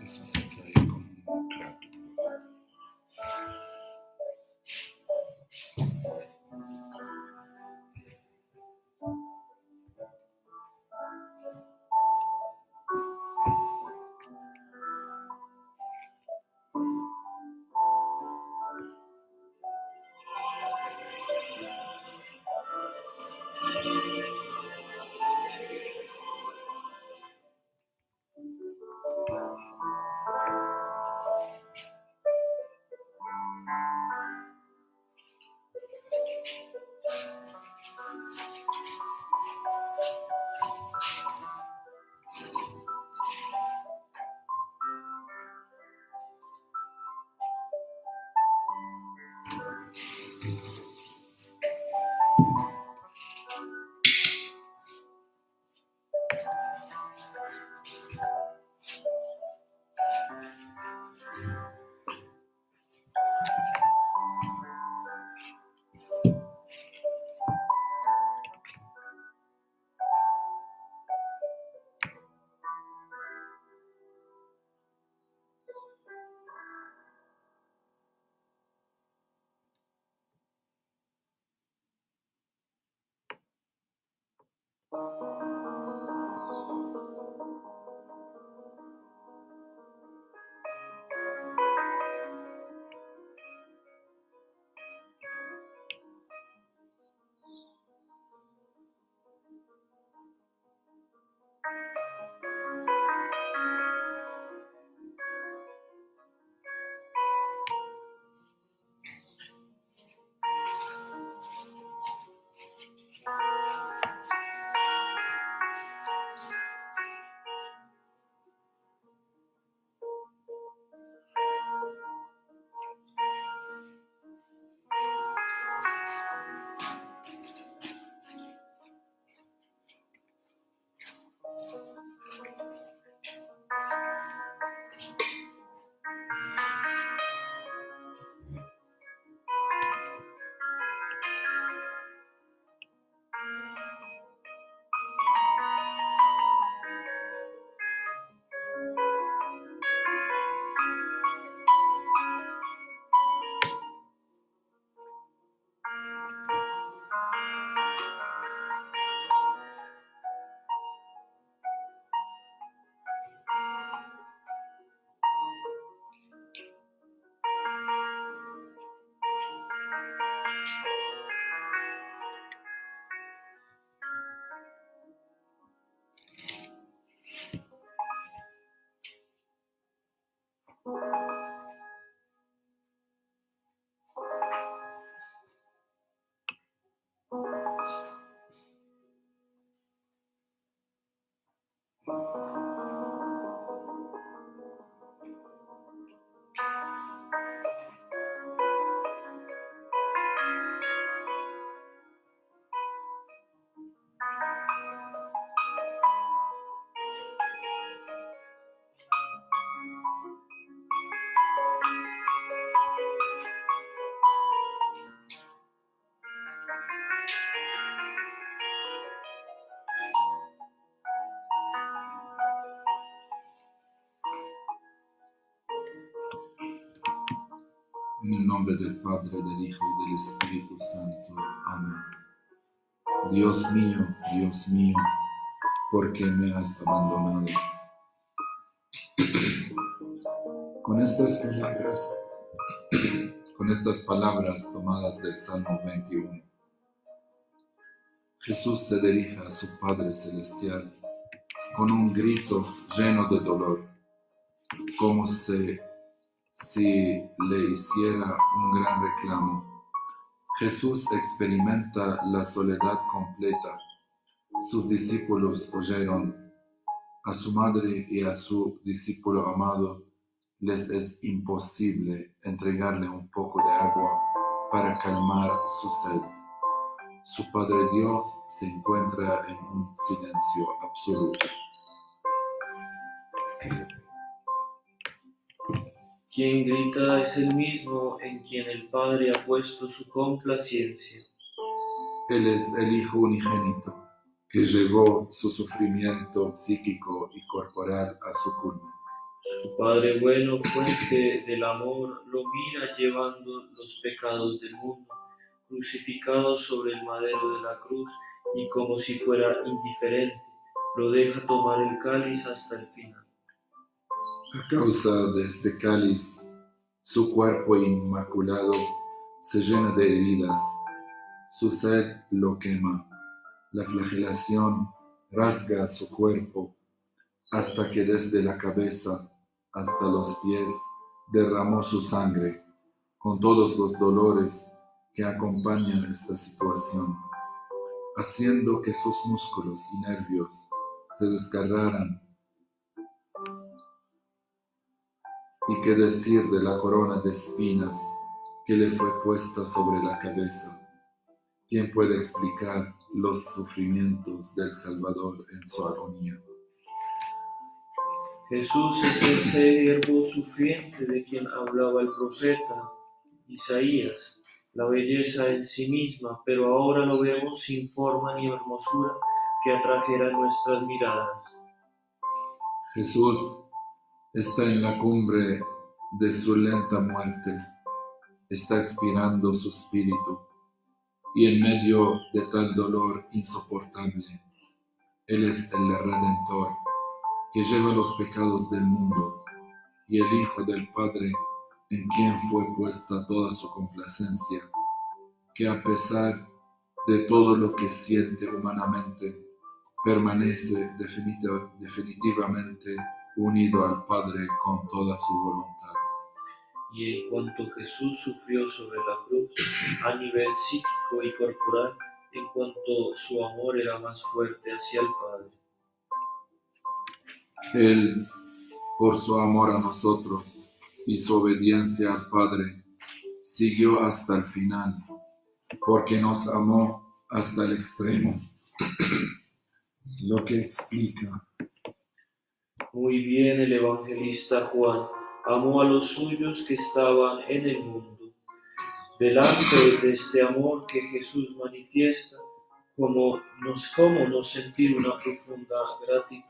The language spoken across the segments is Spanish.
Eso se trae como un plato. En el nombre del Padre, del Hijo y del Espíritu Santo. Amén. Dios mío, ¿por qué me has abandonado? Con estas palabras tomadas del Salmo 21, Jesús se dirige a su Padre Celestial con un grito lleno de dolor, como si le hiciera un gran reclamo. Jesús experimenta la soledad completa. Sus discípulos oyeron. A su madre y a su discípulo amado les es imposible entregarle un poco de agua para calmar su sed. Su Padre Dios se encuentra en un silencio absoluto. Quien grita es el mismo en quien el Padre ha puesto su complacencia. Él es el Hijo unigénito, que llevó su sufrimiento psíquico y corporal a su culmen. Su Padre bueno, fuente del amor, lo mira llevando los pecados del mundo, crucificado sobre el madero de la cruz, y como si fuera indiferente, lo deja tomar el cáliz hasta el final. A causa de este cáliz, su cuerpo inmaculado se llena de heridas, su sed lo quema, la flagelación rasga su cuerpo hasta que desde la cabeza hasta los pies derramó su sangre, con todos los dolores que acompañan esta situación, haciendo que sus músculos y nervios se desgarraran. Y qué decir de la corona de espinas que le fue puesta sobre la cabeza. ¿Quién puede explicar los sufrimientos del Salvador en su agonía? Jesús es el siervo sufriente de quien hablaba el profeta Isaías, la belleza en sí misma, pero ahora lo vemos sin forma ni hermosura que atrajera nuestras miradas. Jesús está en la cumbre de su lenta muerte, está expirando su espíritu, y en medio de tal dolor insoportable, Él es el Redentor, que lleva los pecados del mundo, y el Hijo del Padre, en quien fue puesta toda su complacencia, que a pesar de todo lo que siente humanamente, permanece definitivamente unido al Padre con toda su voluntad. Y en cuanto Jesús sufrió sobre la cruz, a nivel psíquico y corporal, en cuanto su amor era más fuerte hacia el Padre. Él, por su amor a nosotros y su obediencia al Padre, siguió hasta el final, porque nos amó hasta el extremo, lo que explica Muy bien el evangelista Juan, amó a los suyos que estaban en el mundo. Delante de este amor que Jesús manifiesta, ¿cómo no sentir una profunda gratitud?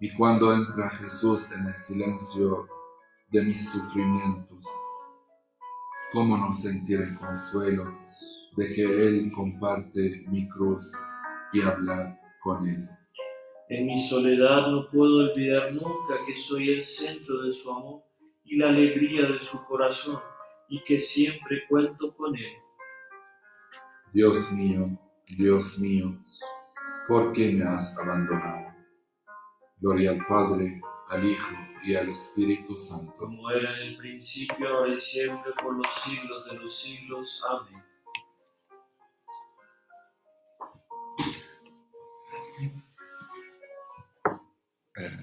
y cuando entra Jesús en el silencio de mis sufrimientos, ¿cómo no sentir el consuelo de que Él comparte mi cruz y hablar con Él? En mi soledad no puedo olvidar nunca que soy el centro de su amor y la alegría de su corazón, y que siempre cuento con Él. Dios mío, ¿por qué me has abandonado? Gloria al Padre, al Hijo y al Espíritu Santo. Como era en el principio, ahora y siempre, por los siglos de los siglos. Amén.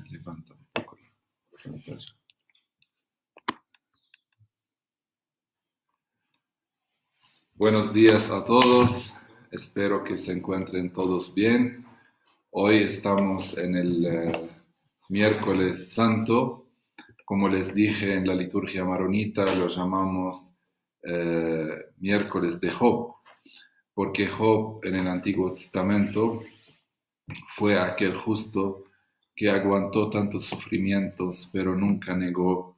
Levanta un poco la pantalla. Buenos días a todos, espero que se encuentren todos bien. Hoy estamos en el miércoles santo. Como les dije en la liturgia maronita, lo llamamos miércoles de Job, porque Job en el Antiguo Testamento fue aquel justo que aguantó tantos sufrimientos, pero nunca negó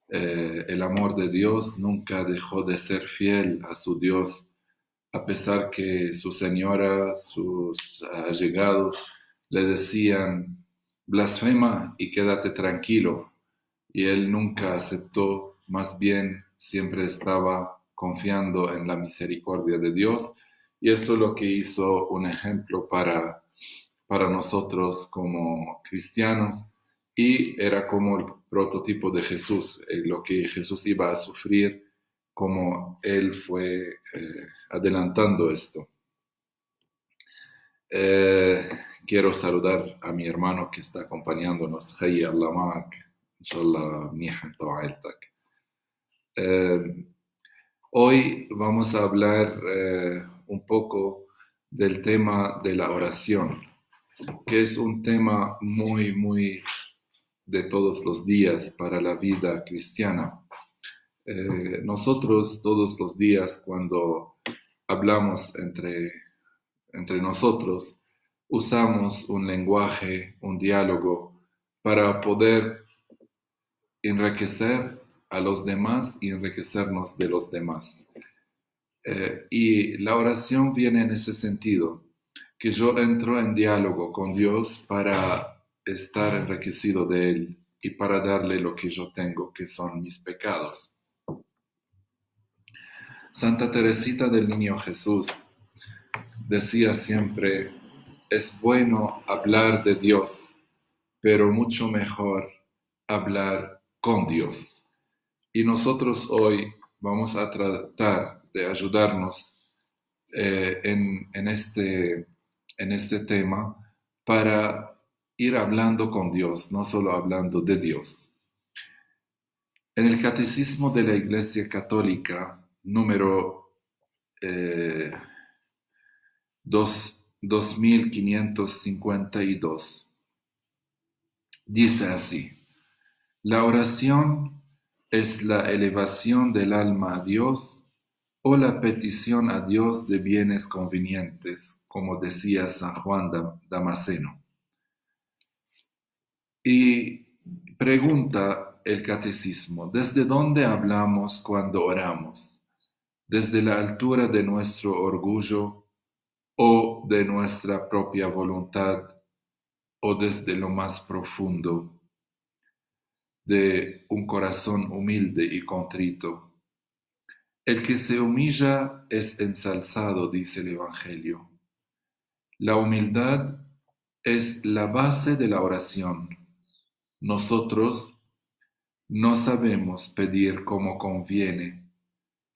el amor de Dios, nunca dejó de ser fiel a su Dios, a pesar que su señora, sus allegados le decían, blasfema y quédate tranquilo. Y él nunca aceptó, más bien siempre estaba confiando en la misericordia de Dios. Y esto es lo que hizo un ejemplo para nosotros como cristianos, y era como el prototipo de Jesús, lo que Jesús iba a sufrir, como él fue adelantando esto. Quiero saludar a mi hermano que está acompañándonos. Hayya Allah ma'ak, inshallah منيح انت وعائلتك. Hoy vamos a hablar un poco del tema de la oración, que es un tema muy de todos los días para la vida cristiana. Nosotros todos los días, cuando hablamos entre nosotros, usamos un lenguaje, un diálogo para poder enriquecer a los demás y enriquecernos de los demás. Y la oración viene en ese sentido, que yo entro en diálogo con Dios para estar enriquecido de Él y para darle lo que yo tengo, que son mis pecados. Santa Teresita del Niño Jesús decía siempre, es bueno hablar de Dios, pero mucho mejor hablar con Dios. Y nosotros hoy vamos a tratar de ayudarnos en este tema para ir hablando con Dios, no solo hablando de Dios. En el Catecismo de la Iglesia Católica, número 2552, dice así: la oración es la elevación del alma a Dios o la petición a Dios de bienes convenientes, como decía San Juan Damasceno. Y pregunta el catecismo, ¿desde dónde hablamos cuando oramos? ¿Desde la altura de nuestro orgullo o de nuestra propia voluntad o desde lo más profundo de un corazón humilde y contrito? El que se humilla es ensalzado, dice el Evangelio. La humildad es la base de la oración. Nosotros no sabemos pedir como conviene.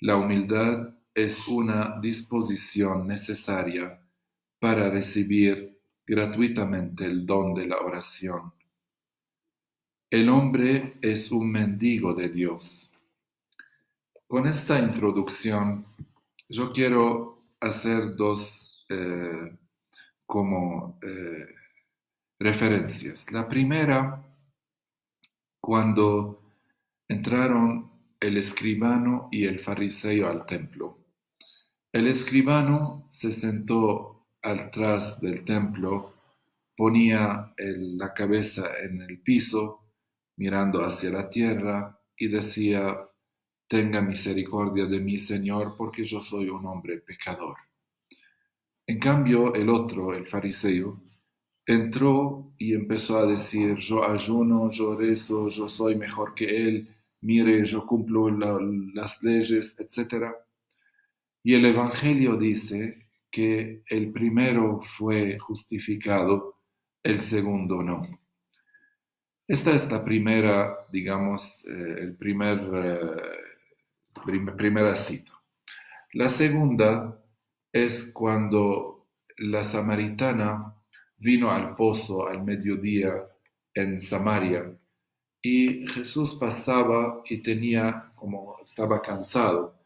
La humildad es una disposición necesaria para recibir gratuitamente el don de la oración. El hombre es un mendigo de Dios. Con esta introducción, yo quiero hacer dos referencias. La primera, cuando entraron el escribano y el fariseo al templo. El escribano se sentó atrás del templo, ponía la cabeza en el piso, mirando hacia la tierra, y decía: tenga misericordia de mí, Señor, porque yo soy un hombre pecador. En cambio, el otro, el fariseo, entró y empezó a decir: yo ayuno, yo rezo, yo soy mejor que él, mire, yo cumplo las leyes, etc. Y el Evangelio dice que el primero fue justificado, el segundo no. Esta es la primera, digamos, primera cita. La segunda es cuando la samaritana vino al pozo al mediodía en Samaria y Jesús pasaba y estaba cansado.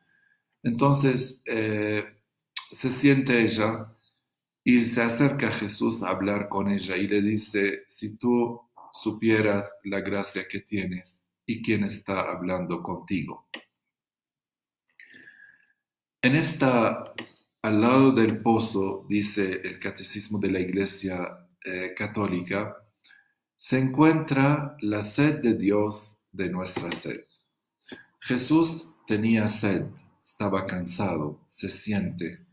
Entonces se siente ella y se acerca a Jesús a hablar con ella y le dice: si tú supieras la gracia que tienes y quién está hablando contigo. Al lado del pozo, dice el Catecismo de la Iglesia Católica, se encuentra la sed de Dios de nuestra sed. Jesús tenía sed, estaba cansado, se siente.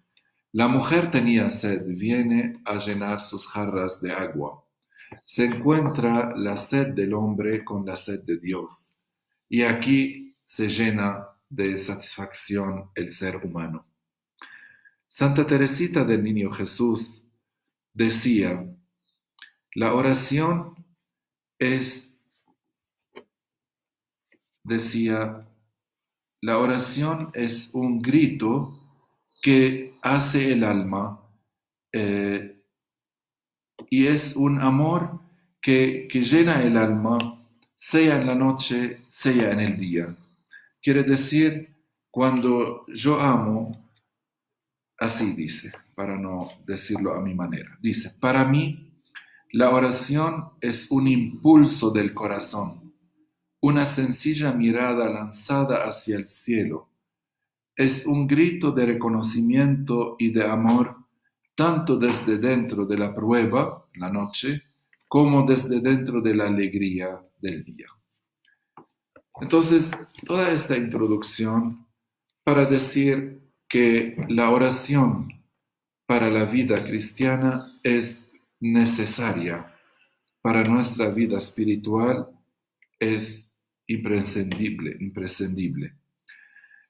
La mujer tenía sed, viene a llenar sus jarras de agua. Se encuentra la sed del hombre con la sed de Dios. Y aquí se llena de satisfacción el ser humano. Santa Teresita del Niño Jesús decía: la oración es un grito que hace el alma y es un amor que llena el alma, sea en la noche, sea en el día. Quiere decir, cuando yo amo, así dice, para no decirlo a mi manera, dice: para mí, la oración es un impulso del corazón, una sencilla mirada lanzada hacia el cielo. Es un grito de reconocimiento y de amor, tanto desde dentro de la prueba, la noche, como desde dentro de la alegría del día. Entonces, toda esta introducción para decir que la oración para la vida cristiana es necesaria, para nuestra vida espiritual es imprescindible.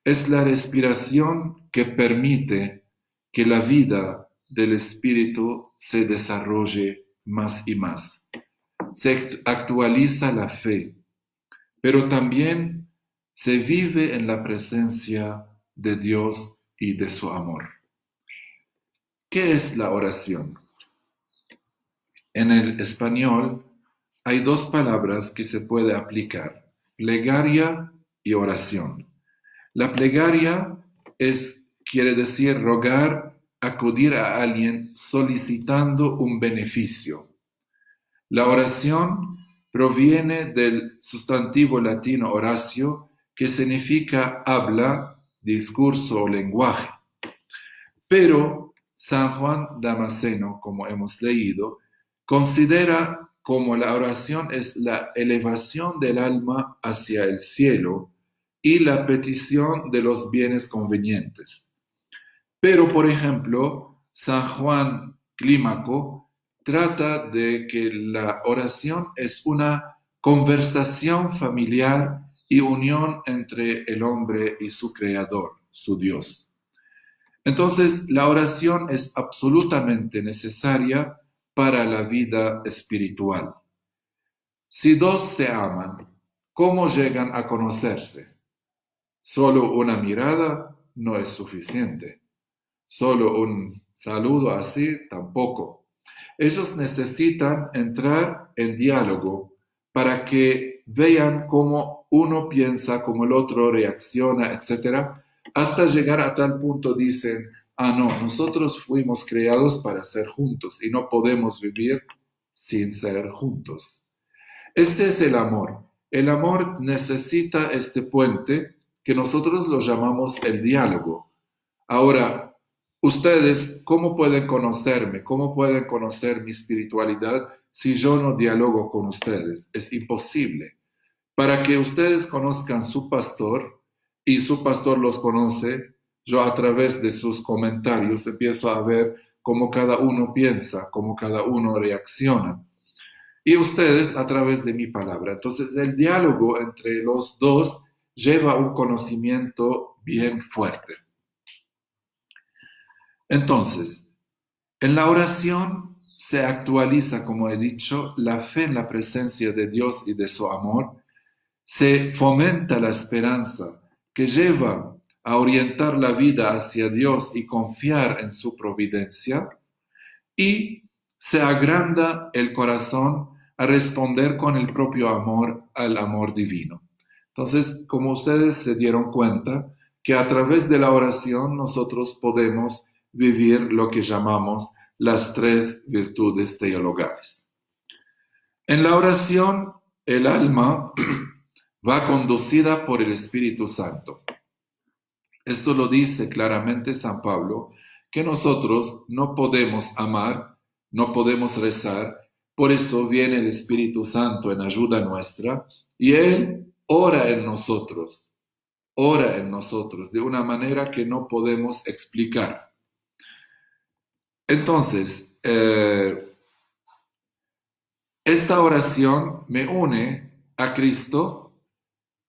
Es la respiración que permite que la vida del espíritu se desarrolle más y más. Se actualiza la fe, pero también se vive en la presencia de Dios y de su amor. ¿Qué es la oración? En el español hay dos palabras que se puede aplicar, plegaria y oración. La plegaria quiere decir rogar, acudir a alguien solicitando un beneficio. La oración proviene del sustantivo latino oratio, que significa habla, discurso o lenguaje. Pero San Juan Damasceno, como hemos leído, considera como la oración es la elevación del alma hacia el cielo y la petición de los bienes convenientes. Pero, por ejemplo, San Juan Clímaco trata de que la oración es una conversación familiar y unión entre el hombre y su creador, su Dios. Entonces, la oración es absolutamente necesaria para la vida espiritual. Si dos se aman, ¿cómo llegan a conocerse? Solo una mirada no es suficiente. Solo un saludo así tampoco. Ellos necesitan entrar en diálogo para que vean cómo uno piensa, cómo el otro reacciona, etc. Hasta llegar a tal punto dicen, no, nosotros fuimos creados para ser juntos y no podemos vivir sin ser juntos. Este es el amor. El amor necesita este puente que nosotros lo llamamos el diálogo. Ahora, ustedes, ¿cómo pueden conocerme? ¿Cómo pueden conocer mi espiritualidad si yo no dialogo con ustedes? Es imposible. Para que ustedes conozcan su pastor y su pastor los conoce, yo a través de sus comentarios empiezo a ver cómo cada uno piensa, cómo cada uno reacciona. Y ustedes a través de mi palabra. Entonces el diálogo entre los dos lleva un conocimiento bien fuerte. Entonces, en la oración se actualiza, como he dicho, la fe en la presencia de Dios y de su amor. Se fomenta la esperanza que lleva a orientar la vida hacia Dios y confiar en su providencia. Y se agranda el corazón a responder con el propio amor al amor divino. Entonces, como ustedes se dieron cuenta, que a través de la oración nosotros podemos vivir lo que llamamos las tres virtudes teologales. En la oración, el alma va conducida por el Espíritu Santo. Esto lo dice claramente San Pablo, que nosotros no podemos amar, no podemos rezar, por eso viene el Espíritu Santo en ayuda nuestra y Él ora en nosotros de una manera que no podemos explicar. Entonces, esta oración me une a Cristo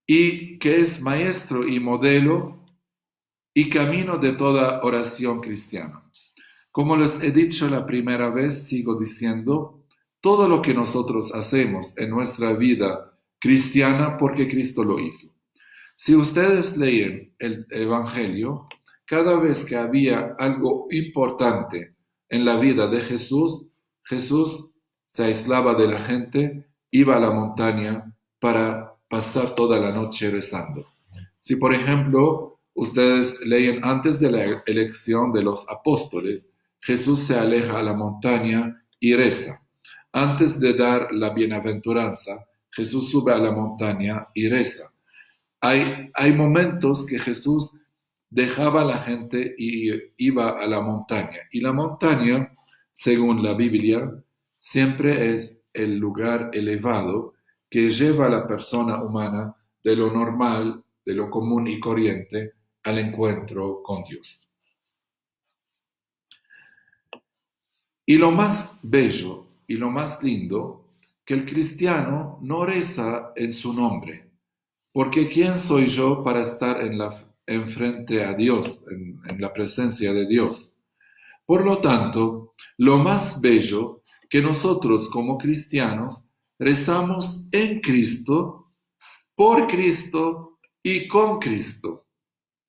y que es maestro y modelo y camino de toda oración cristiana. Como les he dicho la primera vez, sigo diciendo, todo lo que nosotros hacemos en nuestra vida cristiana, porque Cristo lo hizo. Si ustedes leen el Evangelio, cada vez que había algo importante en la vida de Jesús, Jesús se aislaba de la gente, iba a la montaña para pasar toda la noche rezando. Si, por ejemplo, ustedes leen antes de la elección de los apóstoles, Jesús se aleja a la montaña y reza. Antes de dar la bienaventuranza, Jesús sube a la montaña y reza. Hay momentos que Jesús dejaba a la gente y iba a la montaña. Y la montaña, según la Biblia, siempre es el lugar elevado que lleva a la persona humana de lo normal, de lo común y corriente, al encuentro con Dios. Y lo más bello y lo más lindo, que el cristiano no reza en su nombre, porque ¿quién soy yo para estar en frente a Dios, en la presencia de Dios? Por lo tanto, lo más bello que nosotros como cristianos rezamos en Cristo, por Cristo y con Cristo.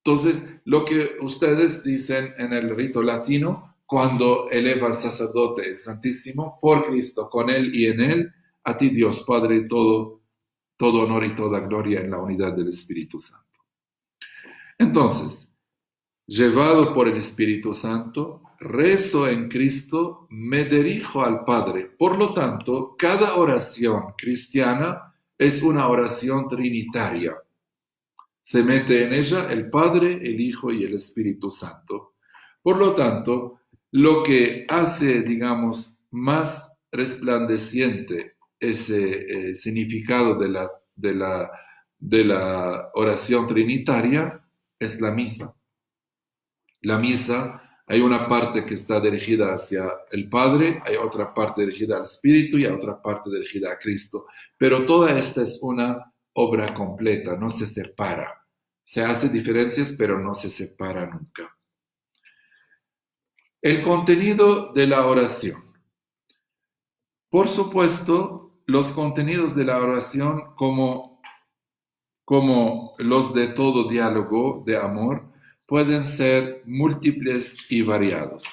Entonces, lo que ustedes dicen en el rito latino, cuando eleva al sacerdote el Santísimo, por Cristo, con Él y en Él, a ti Dios Padre, todo honor y toda gloria en la unidad del Espíritu Santo. Entonces, llevado por el Espíritu Santo, rezo en Cristo, me dirijo al Padre. Por lo tanto, cada oración cristiana es una oración trinitaria. Se mete en ella el Padre, el Hijo y el Espíritu Santo. Por lo tanto, lo que hace, digamos, más resplandeciente ese significado de la oración trinitaria es la misa. La misa, hay una parte que está dirigida hacia el Padre, hay otra parte dirigida al Espíritu y hay otra parte dirigida a Cristo. Pero toda esta es una obra completa, no se separa. Se hace diferencias, pero no se separa nunca. El contenido de la oración. Por supuesto, los contenidos de la oración, como los de todo diálogo de amor, pueden ser múltiples y variados.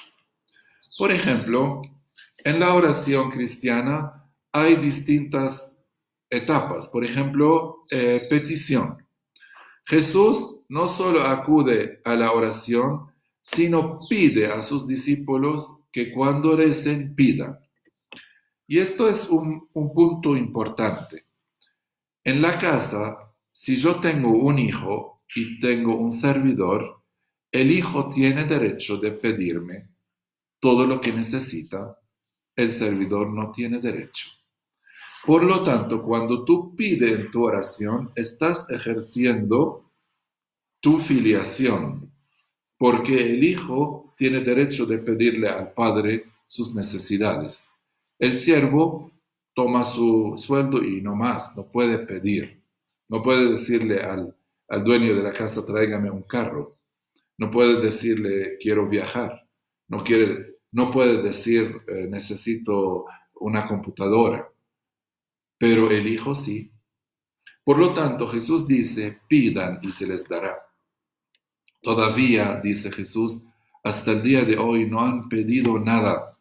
Por ejemplo, en la oración cristiana hay distintas etapas. Por ejemplo, petición. Jesús no solo acude a la oración, sino pide a sus discípulos que cuando recen pidan. Y esto es un punto importante. En la casa, si yo tengo un hijo y tengo un servidor, el hijo tiene derecho de pedirme todo lo que necesita, el servidor no tiene derecho. Por lo tanto, cuando tú pides en tu oración, estás ejerciendo tu filiación, porque el hijo tiene derecho de pedirle al padre sus necesidades. El siervo toma su sueldo y no más, no puede pedir. No puede decirle al dueño de la casa, tráigame un carro. No puede decirle, quiero viajar. No puede decir, necesito una computadora. Pero el hijo sí. Por lo tanto, Jesús dice, pidan y se les dará. Todavía, dice Jesús, hasta el día de hoy no han pedido nada.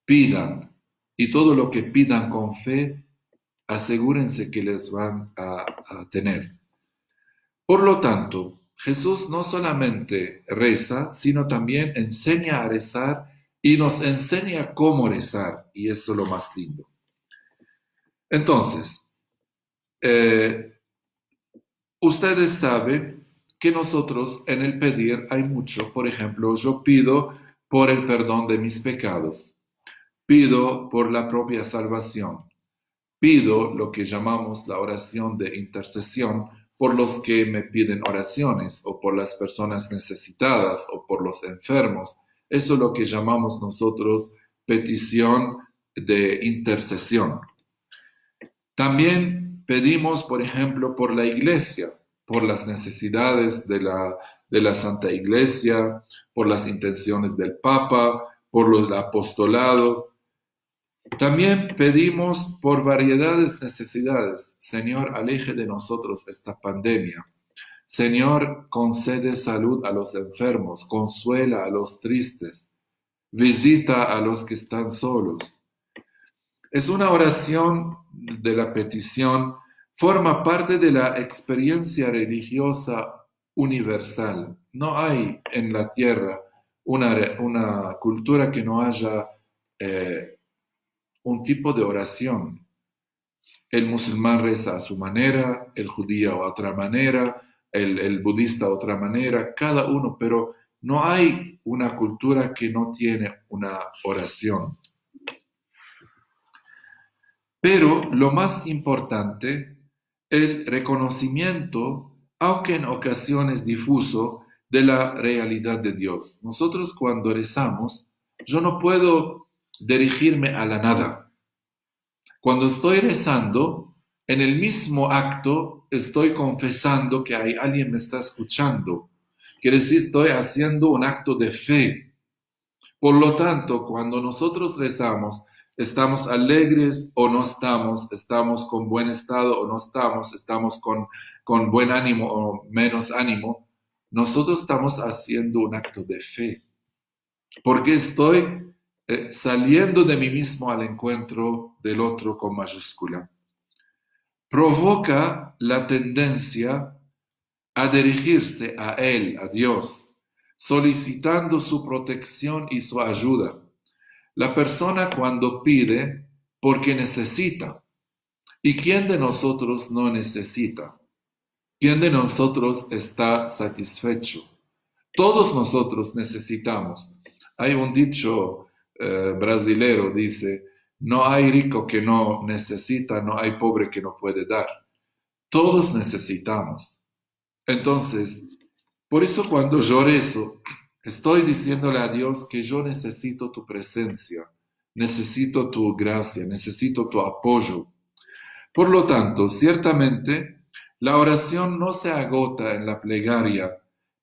Pidan. Y todo lo que pidan con fe, asegúrense que les van a tener. Por lo tanto, Jesús no solamente reza, sino también enseña a rezar y nos enseña cómo rezar. Y eso es lo más lindo. Entonces, ustedes saben que nosotros en el pedir hay mucho. Por ejemplo, yo pido por el perdón de mis pecados. Pido por la propia salvación. Pido lo que llamamos la oración de intercesión por los que me piden oraciones o por las personas necesitadas o por los enfermos. Eso es lo que llamamos nosotros petición de intercesión. También pedimos, por ejemplo, por la iglesia, por las necesidades de la Santa Iglesia, por las intenciones del Papa, por el apostolado. También pedimos por variedades necesidades. Señor, aleje de nosotros esta pandemia. Señor, concede salud a los enfermos, consuela a los tristes, visita a los que están solos. Es una oración de la petición, forma parte de la experiencia religiosa universal. No hay en la tierra una cultura que no haya un tipo de oración. El musulmán reza a su manera, el judío a otra manera, el budista a otra manera, cada uno, pero no hay una cultura que no tiene una oración. Pero lo más importante el reconocimiento, aunque en ocasiones difuso, de la realidad de Dios. Nosotros cuando rezamos, yo no puedo dirigirme a la nada. Cuando estoy rezando, en el mismo acto estoy confesando que hay alguien me está escuchando. Quiere decir, estoy haciendo un acto de fe. Por lo tanto, cuando nosotros rezamos, estamos alegres o no estamos, estamos con buen estado o no estamos con buen ánimo o menos ánimo, nosotros estamos haciendo un acto de fe. Porque estoy saliendo de mí mismo al encuentro del otro con mayúscula. Provoca la tendencia a dirigirse a Él, a Dios, solicitando su protección y su ayuda. La persona cuando pide, porque necesita. ¿Y quién de nosotros no necesita? ¿Quién de nosotros está satisfecho? Todos nosotros necesitamos. Hay un dicho brasilero, dice, no hay rico que no necesita, no hay pobre que no puede dar. Todos necesitamos. Entonces, por eso cuando yo rezo, estoy diciéndole a Dios que yo necesito tu presencia, necesito tu gracia, necesito tu apoyo. Por lo tanto, ciertamente, la oración no se agota en la plegaria,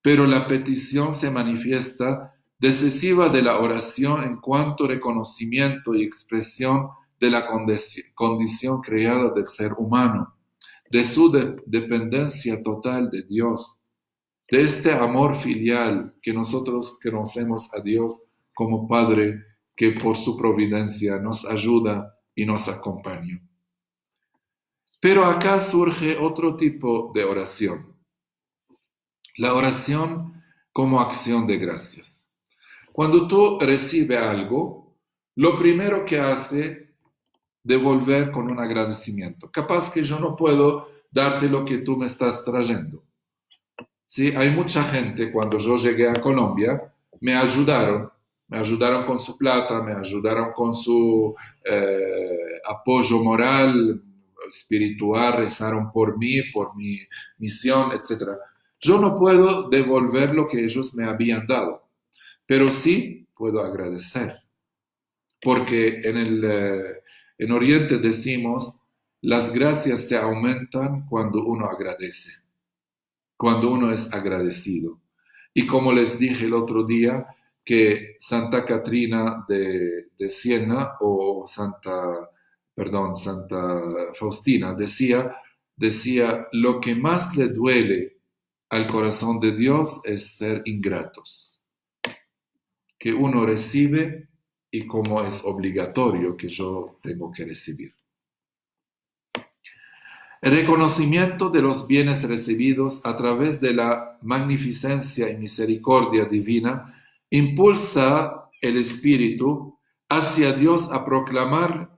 pero la petición se manifiesta decisiva de la oración en cuanto reconocimiento y expresión de la condición creada del ser humano, de su dependencia total de Dios, de este amor filial que nosotros conocemos a Dios como Padre que por su providencia nos ayuda y nos acompaña. Pero acá surge otro tipo de oración, la oración como acción de gracias. Cuando tú recibes algo, lo primero que hace devolver con un agradecimiento. Capaz que yo no puedo darte lo que tú me estás trayendo. Sí, hay mucha gente, cuando yo llegué a Colombia, me ayudaron con su plata, me ayudaron con su apoyo moral, espiritual, rezaron por mí, por mi misión, etc. Yo no puedo devolver lo que ellos me habían dado, pero sí puedo agradecer, porque en Oriente decimos, las gracias se aumentan cuando uno agradece, cuando uno es agradecido. Y como les dije el otro día, que Santa Catrina de Siena o Santa Faustina decía, lo que más le duele al corazón de Dios es ser ingratos, que uno recibe y como es obligatorio que yo tengo que recibir. El reconocimiento de los bienes recibidos a través de la magnificencia y misericordia divina impulsa el espíritu hacia Dios a proclamar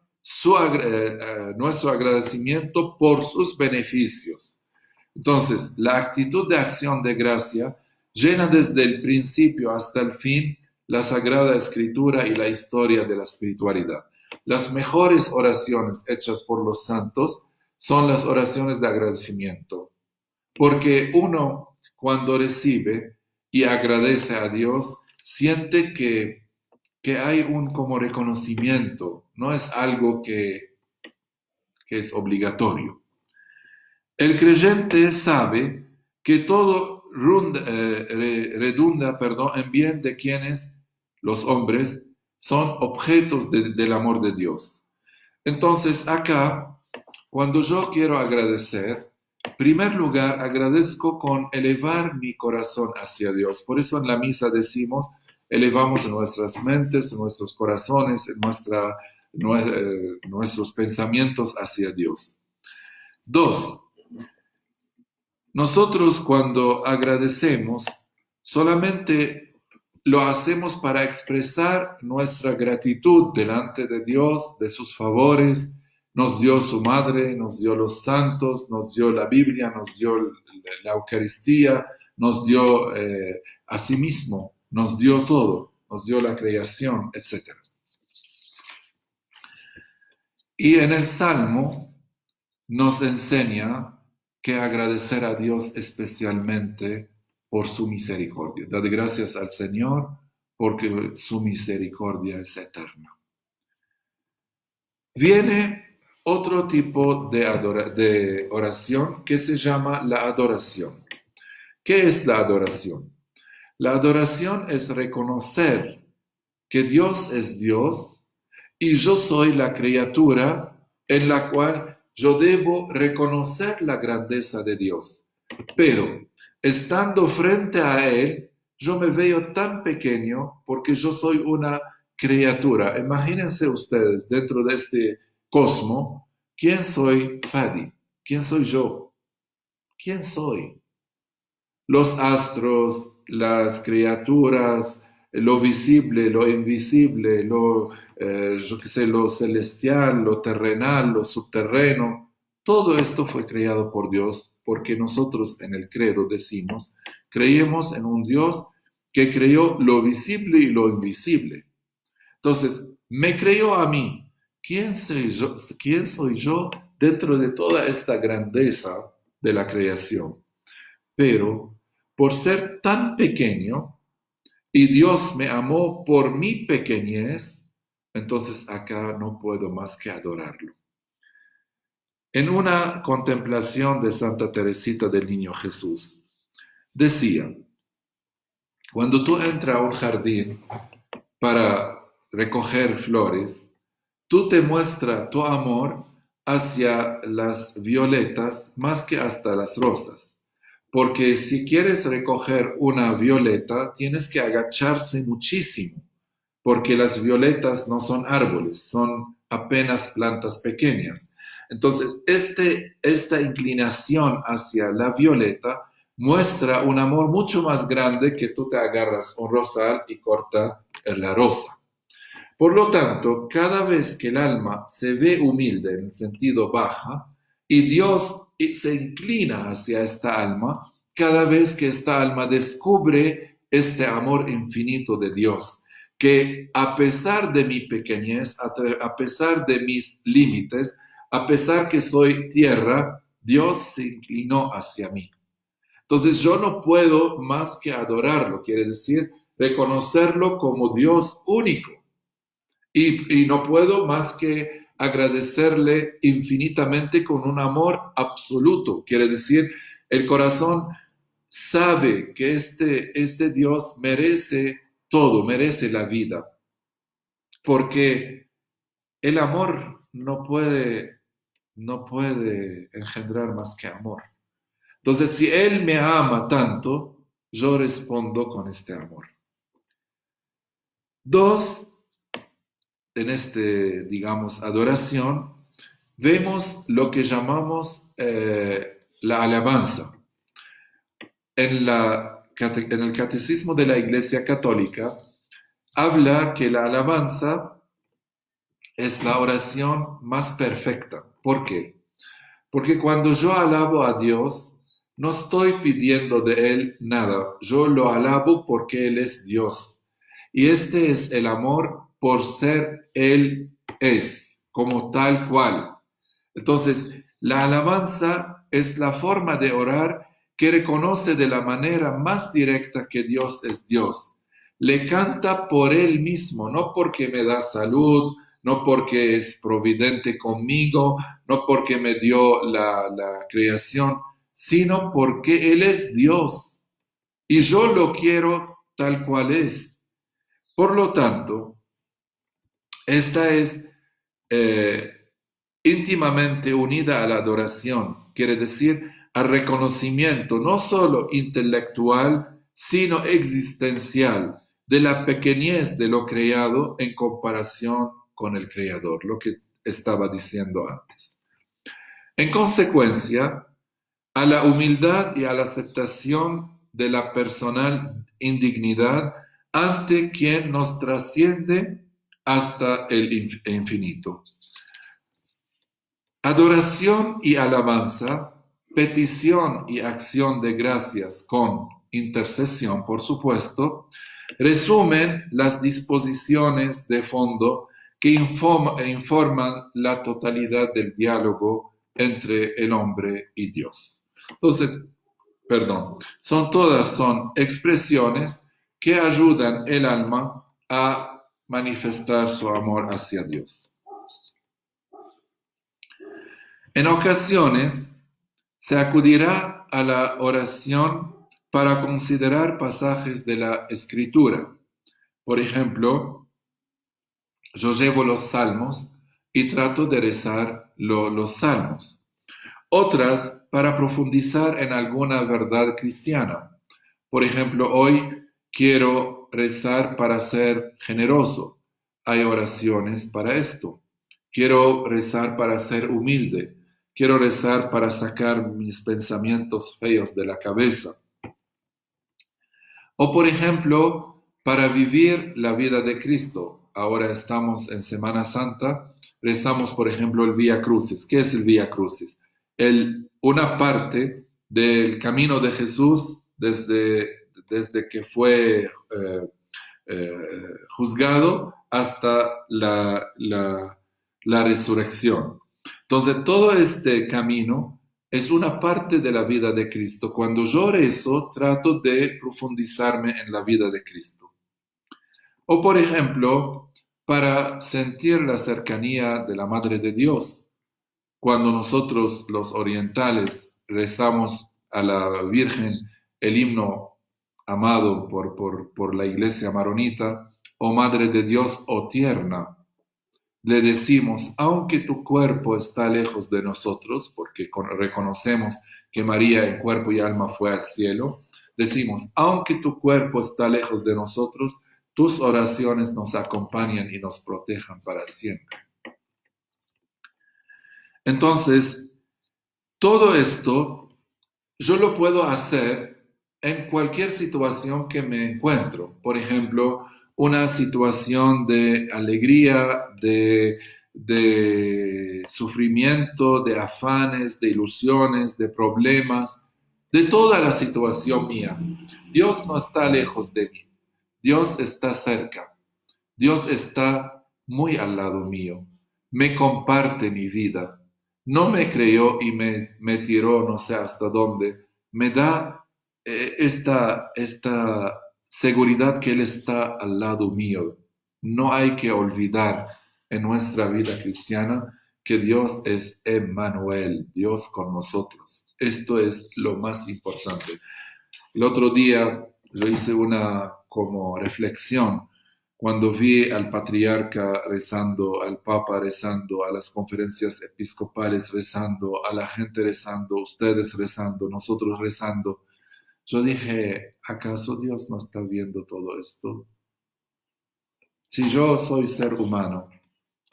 nuestro agradecimiento por sus beneficios. Entonces, la actitud de acción de gracia llena desde el principio hasta el fin la Sagrada Escritura y la historia de la espiritualidad. Las mejores oraciones hechas por los santos son las oraciones de agradecimiento, porque uno cuando recibe y agradece a Dios, siente que hay un como reconocimiento, no es algo que es obligatorio. El creyente sabe que todo redunda en bien de quienes, los hombres, son objetos del amor de Dios. Entonces acá, cuando yo quiero agradecer, en primer lugar agradezco con elevar mi corazón hacia Dios. Por eso en la misa decimos, elevamos nuestras mentes, nuestros corazones, nuestros pensamientos hacia Dios. 2. Nosotros cuando agradecemos, solamente lo hacemos para expresar nuestra gratitud delante de Dios, de sus favores. Nos dio su madre, nos dio los santos, nos dio la Biblia, nos dio la Eucaristía, nos dio a sí mismo, nos dio todo, nos dio la creación, etc. Y en el Salmo nos enseña que agradecer a Dios especialmente por su misericordia. Dad gracias al Señor porque su misericordia es eterna. Viene otro tipo de oración que se llama la adoración. ¿Qué es la adoración? La adoración es reconocer que Dios es Dios y yo soy la criatura en la cual yo debo reconocer la grandeza de Dios. Pero estando frente a Él, yo me veo tan pequeño porque yo soy una criatura. Imagínense ustedes dentro de este cosmos, ¿quién soy Fadi? ¿Quién soy yo? ¿Quién soy? Los astros, las criaturas, lo visible, lo invisible, lo celestial, lo terrenal, lo subterreno, todo esto fue creado por Dios porque nosotros en el credo decimos, creemos en un Dios que creó lo visible y lo invisible. Entonces, me creó a mí. ¿Quién soy yo dentro de toda esta grandeza de la creación? Pero por ser tan pequeño y Dios me amó por mi pequeñez, entonces acá no puedo más que adorarlo. En una contemplación de Santa Teresita del Niño Jesús, decía, cuando tú entras a un jardín para recoger flores, tú te muestras tu amor hacia las violetas más que hasta las rosas. Porque si quieres recoger una violeta, tienes que agacharse muchísimo, porque las violetas no son árboles, son apenas plantas pequeñas. Entonces, esta inclinación hacia la violeta muestra un amor mucho más grande que tú te agarras un rosal y cortas la rosa. Por lo tanto, cada vez que el alma se ve humilde en el sentido baja y Dios se inclina hacia esta alma, cada vez que esta alma descubre este amor infinito de Dios, que a pesar de mi pequeñez, a pesar de mis límites, a pesar que soy tierra, Dios se inclinó hacia mí. Entonces yo no puedo más que adorarlo, quiere decir reconocerlo como Dios único. Y no puedo más que agradecerle infinitamente con un amor absoluto. Quiere decir, el corazón sabe que este Dios merece todo, merece la vida. Porque el amor no puede engendrar más que amor. Entonces, si Él me ama tanto, yo respondo con este amor. 2, en digamos, adoración, vemos lo que llamamos la alabanza. En el Catecismo de la Iglesia Católica, habla que la alabanza es la oración más perfecta. ¿Por qué? Porque cuando yo alabo a Dios, no estoy pidiendo de Él nada. Yo lo alabo porque Él es Dios. Y este es el amor por ser Él es, como tal cual. Entonces, la alabanza es la forma de orar que reconoce de la manera más directa que Dios es Dios. Le canta por Él mismo, no porque me da salud, no porque es providente conmigo, no porque me dio la creación, sino porque Él es Dios y yo lo quiero tal cual es. Por lo tanto, esta es íntimamente unida a la adoración, quiere decir al reconocimiento no solo intelectual, sino existencial de la pequeñez de lo creado en comparación con el Creador, lo que estaba diciendo antes. En consecuencia, a la humildad y a la aceptación de la personal indignidad ante quien nos trasciende hasta el infinito. Adoración y alabanza, petición y acción de gracias con intercesión, por supuesto, resumen las disposiciones de fondo que informan la totalidad del diálogo entre el hombre y Dios. Entonces, son expresiones que ayudan el alma a manifestar su amor hacia Dios. En ocasiones se acudirá a la oración para considerar pasajes de la Escritura. Por ejemplo, yo llevo los salmos y trato de rezar los salmos. Otras para profundizar en alguna verdad cristiana. Por ejemplo, hoy quiero rezar para ser generoso. Hay oraciones para esto. Quiero rezar para ser humilde. Quiero rezar para sacar mis pensamientos feos de la cabeza. O por ejemplo, para vivir la vida de Cristo. Ahora estamos en Semana Santa. Rezamos, por ejemplo, el Vía Crucis. ¿Qué es el Vía Crucis? Una parte del camino de Jesús desde que fue juzgado hasta la resurrección. Entonces, todo este camino es una parte de la vida de Cristo. Cuando yo rezo, trato de profundizarme en la vida de Cristo. O, por ejemplo, para sentir la cercanía de la Madre de Dios. Cuando nosotros, los orientales, rezamos a la Virgen el himno amado por la iglesia maronita, oh Madre de Dios, oh tierna, le decimos, aunque tu cuerpo está lejos de nosotros, porque reconocemos que María en cuerpo y alma fue al cielo, decimos, aunque tu cuerpo está lejos de nosotros, tus oraciones nos acompañan y nos protejan para siempre. Entonces, todo esto yo lo puedo hacer en cualquier situación que me encuentro. Por ejemplo, una situación de alegría, de sufrimiento, de afanes, de ilusiones, de problemas, de toda la situación mía. Dios no está lejos de mí. Dios está cerca. Dios está muy al lado mío. Me comparte mi vida. No me creyó y me tiró no sé hasta dónde. Me da esta seguridad que Él está al lado mío. No hay que olvidar en nuestra vida cristiana que Dios es Emmanuel, Dios con nosotros. Esto es lo más importante. El otro día yo hice una como reflexión cuando vi al patriarca rezando, al papa rezando, a las conferencias episcopales rezando, a la gente rezando, ustedes rezando, nosotros rezando. Yo dije, ¿acaso Dios no está viendo todo esto? Si yo soy ser humano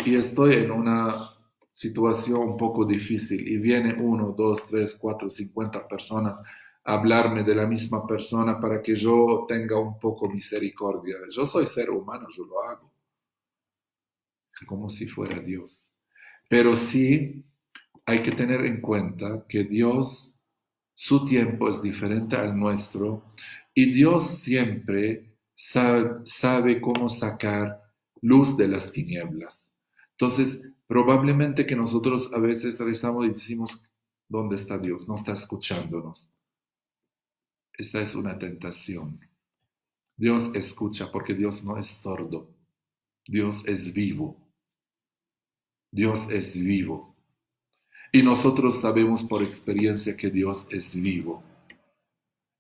y estoy en una situación un poco difícil y viene 1, 2, 3, 4, 50 personas a hablarme de la misma persona para que yo tenga un poco misericordia. Yo soy ser humano, yo lo hago como si fuera Dios. Pero sí hay que tener en cuenta que Dios, su tiempo es diferente al nuestro y Dios siempre sabe cómo sacar luz de las tinieblas. Entonces, probablemente que nosotros a veces rezamos y decimos, ¿dónde está Dios? No está escuchándonos. Esta es una tentación. Dios escucha porque Dios no es sordo. Dios es vivo. Dios es vivo. Y nosotros sabemos por experiencia que Dios es vivo.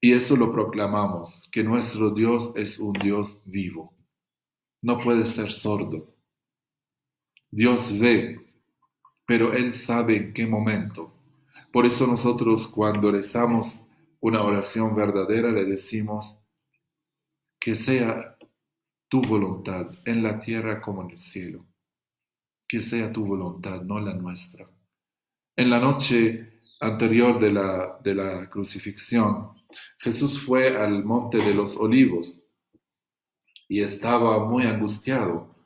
Y eso lo proclamamos, que nuestro Dios es un Dios vivo. No puede ser sordo. Dios ve, pero Él sabe en qué momento. Por eso nosotros cuando rezamos una oración verdadera le decimos que sea tu voluntad en la tierra como en el cielo. Que sea tu voluntad, no la nuestra. En la noche anterior de la crucifixión, Jesús fue al monte de los olivos y estaba muy angustiado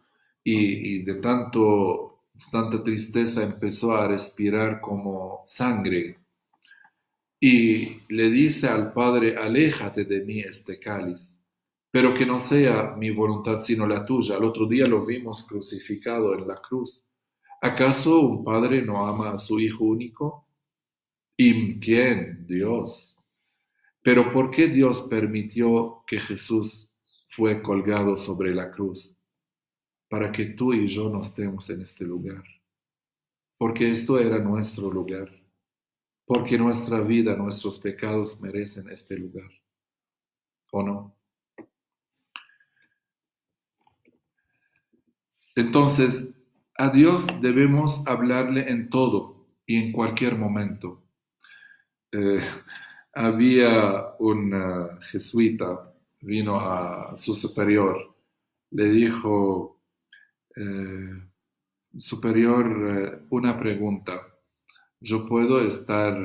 y de tanta tristeza empezó a respirar como sangre y le dice al Padre, aléjate de mí este cáliz, pero que no sea mi voluntad sino la tuya. El otro día lo vimos crucificado en la cruz. ¿Acaso un padre no ama a su hijo único? ¿Y quién? Dios. Pero ¿por qué Dios permitió que Jesús fue colgado sobre la cruz? Para que tú y yo no estemos en este lugar. Porque esto era nuestro lugar. Porque nuestra vida, nuestros pecados merecen este lugar. ¿O no? Entonces, a Dios debemos hablarle en todo y en cualquier momento. Eh, había un jesuita, vino a su superior, le dijo, superior, una pregunta. Yo puedo estar,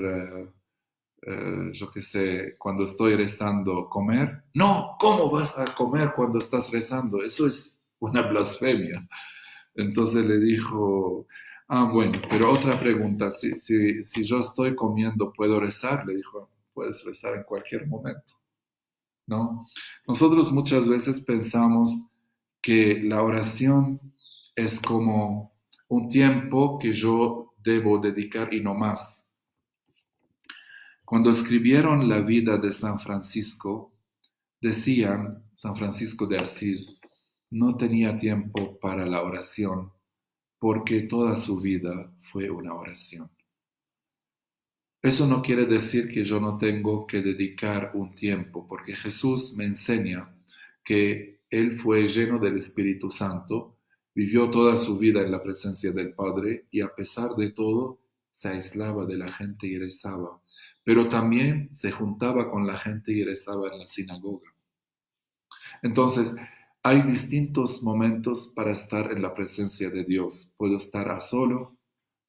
yo qué sé, cuando estoy rezando, comer. No, ¿cómo vas a comer cuando estás rezando? Eso es una blasfemia. Entonces le dijo, bueno, pero otra pregunta, si yo estoy comiendo, ¿puedo rezar? Le dijo, puedes rezar en cualquier momento, ¿no? Nosotros muchas veces pensamos que la oración es como un tiempo que yo debo dedicar y no más. Cuando escribieron la vida de San Francisco, decían, San Francisco de Asís, no tenía tiempo para la oración porque toda su vida fue una oración. Eso no quiere decir que yo no tengo que dedicar un tiempo, porque Jesús me enseña que Él fue lleno del Espíritu Santo, vivió toda su vida en la presencia del Padre y a pesar de todo se aislaba de la gente y rezaba, pero también se juntaba con la gente y rezaba en la sinagoga. Entonces, hay distintos momentos para estar en la presencia de Dios. Puedo estar a solo,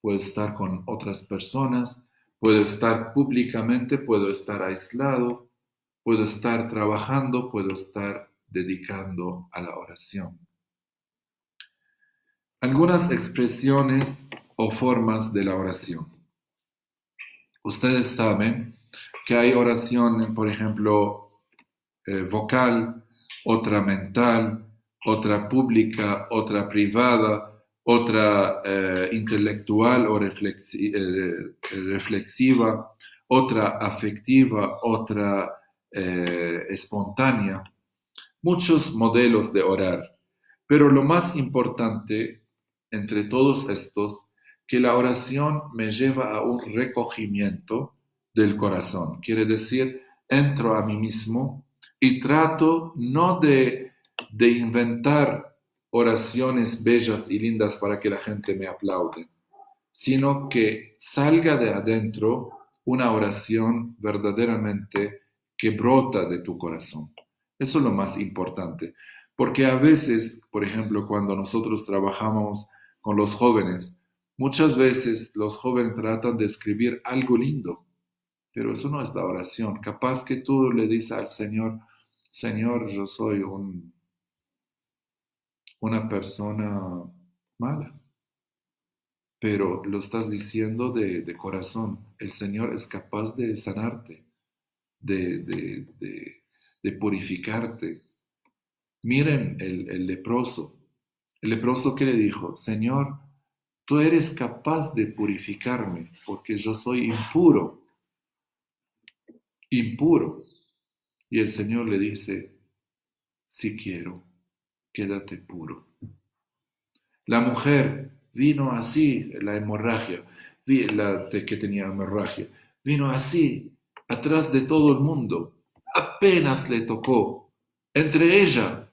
puedo estar con otras personas, puedo estar públicamente, puedo estar aislado, puedo estar trabajando, puedo estar dedicando a la oración. Algunas expresiones o formas de la oración. Ustedes saben que hay oración, por ejemplo, vocal, otra mental, otra pública, otra privada, otra intelectual o reflexiva, otra afectiva, otra espontánea. Muchos modelos de orar, pero lo más importante entre todos estos, que la oración me lleva a un recogimiento del corazón. Quiere decir, entro a mí mismo y trato no de inventar oraciones bellas y lindas para que la gente me aplaude, sino que salga de adentro una oración verdaderamente que brota de tu corazón. Eso es lo más importante, porque a veces, por ejemplo, cuando nosotros trabajamos con los jóvenes, muchas veces los jóvenes tratan de escribir algo lindo, pero eso no es la oración. Capaz que tú le dices al Señor, Señor, yo soy una persona mala, pero lo estás diciendo de corazón. El Señor es capaz de sanarte, de, de, de, de purificarte. Miren el leproso. El leproso que le dijo, Señor, tú eres capaz de purificarme porque yo soy impuro, impuro. Y el Señor le dice, si quiero, quédate puro. La mujer vino así, la hemorragia, que tenía hemorragia, vino así, atrás de todo el mundo. Apenas le tocó. Entre ella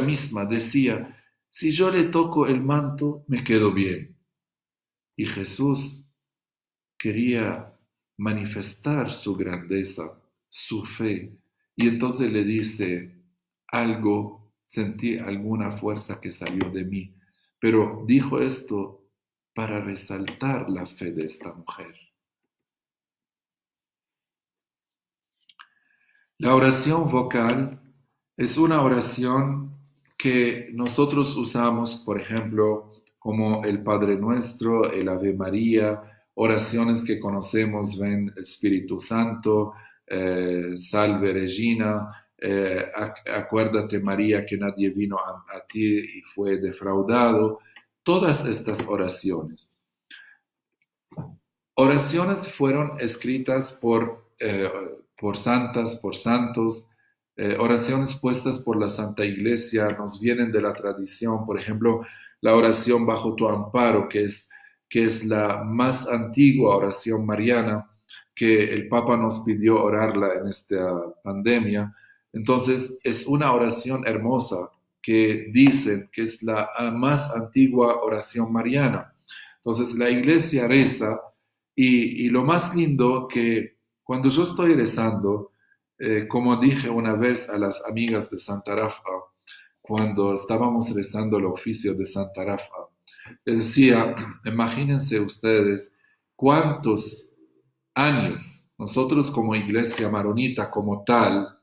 misma decía, si yo le toco el manto, me quedo bien. Y Jesús quería manifestar su grandeza, su fe. Y entonces le dice, algo, sentí alguna fuerza que salió de mí. Pero dijo esto para resaltar la fe de esta mujer. La oración vocal es una oración que nosotros usamos, por ejemplo, como el Padre Nuestro, el Ave María, oraciones que conocemos, ven Espíritu Santo, Salve Regina, acuérdate María que nadie vino a ti y fue defraudado. Todas estas oraciones. oraciones fueron escritas por santas, por santos, oraciones puestas por la Santa Iglesia, nos vienen de la tradición. Por ejemplo, la oración bajo tu amparo, que es la más antigua oración mariana, que el Papa nos pidió orarla en esta pandemia. Entonces, es una oración hermosa que dicen que es la más antigua oración mariana. Entonces, la Iglesia reza y lo más lindo que cuando yo estoy rezando, como dije una vez a las amigas de Santa Rafa, cuando estábamos rezando el oficio de Santa Rafa, les decía, imagínense ustedes cuántos años nosotros como iglesia maronita como tal,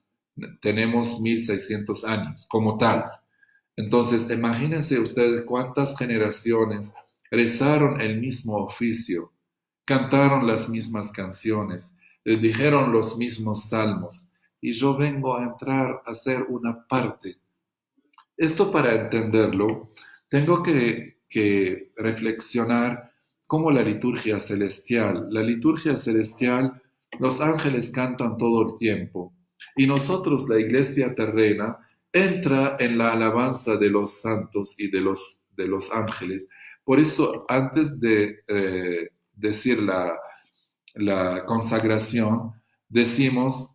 tenemos 1600 años como tal. Entonces, imagínense ustedes cuántas generaciones rezaron el mismo oficio, cantaron las mismas canciones, dijeron los mismos salmos, y yo vengo a entrar a ser una parte. Esto para entenderlo, tengo que reflexionar como la liturgia celestial. La liturgia celestial, los ángeles cantan todo el tiempo, y nosotros, la iglesia terrena, entra en la alabanza de los santos y de los ángeles. Por eso, antes de decir la consagración, decimos,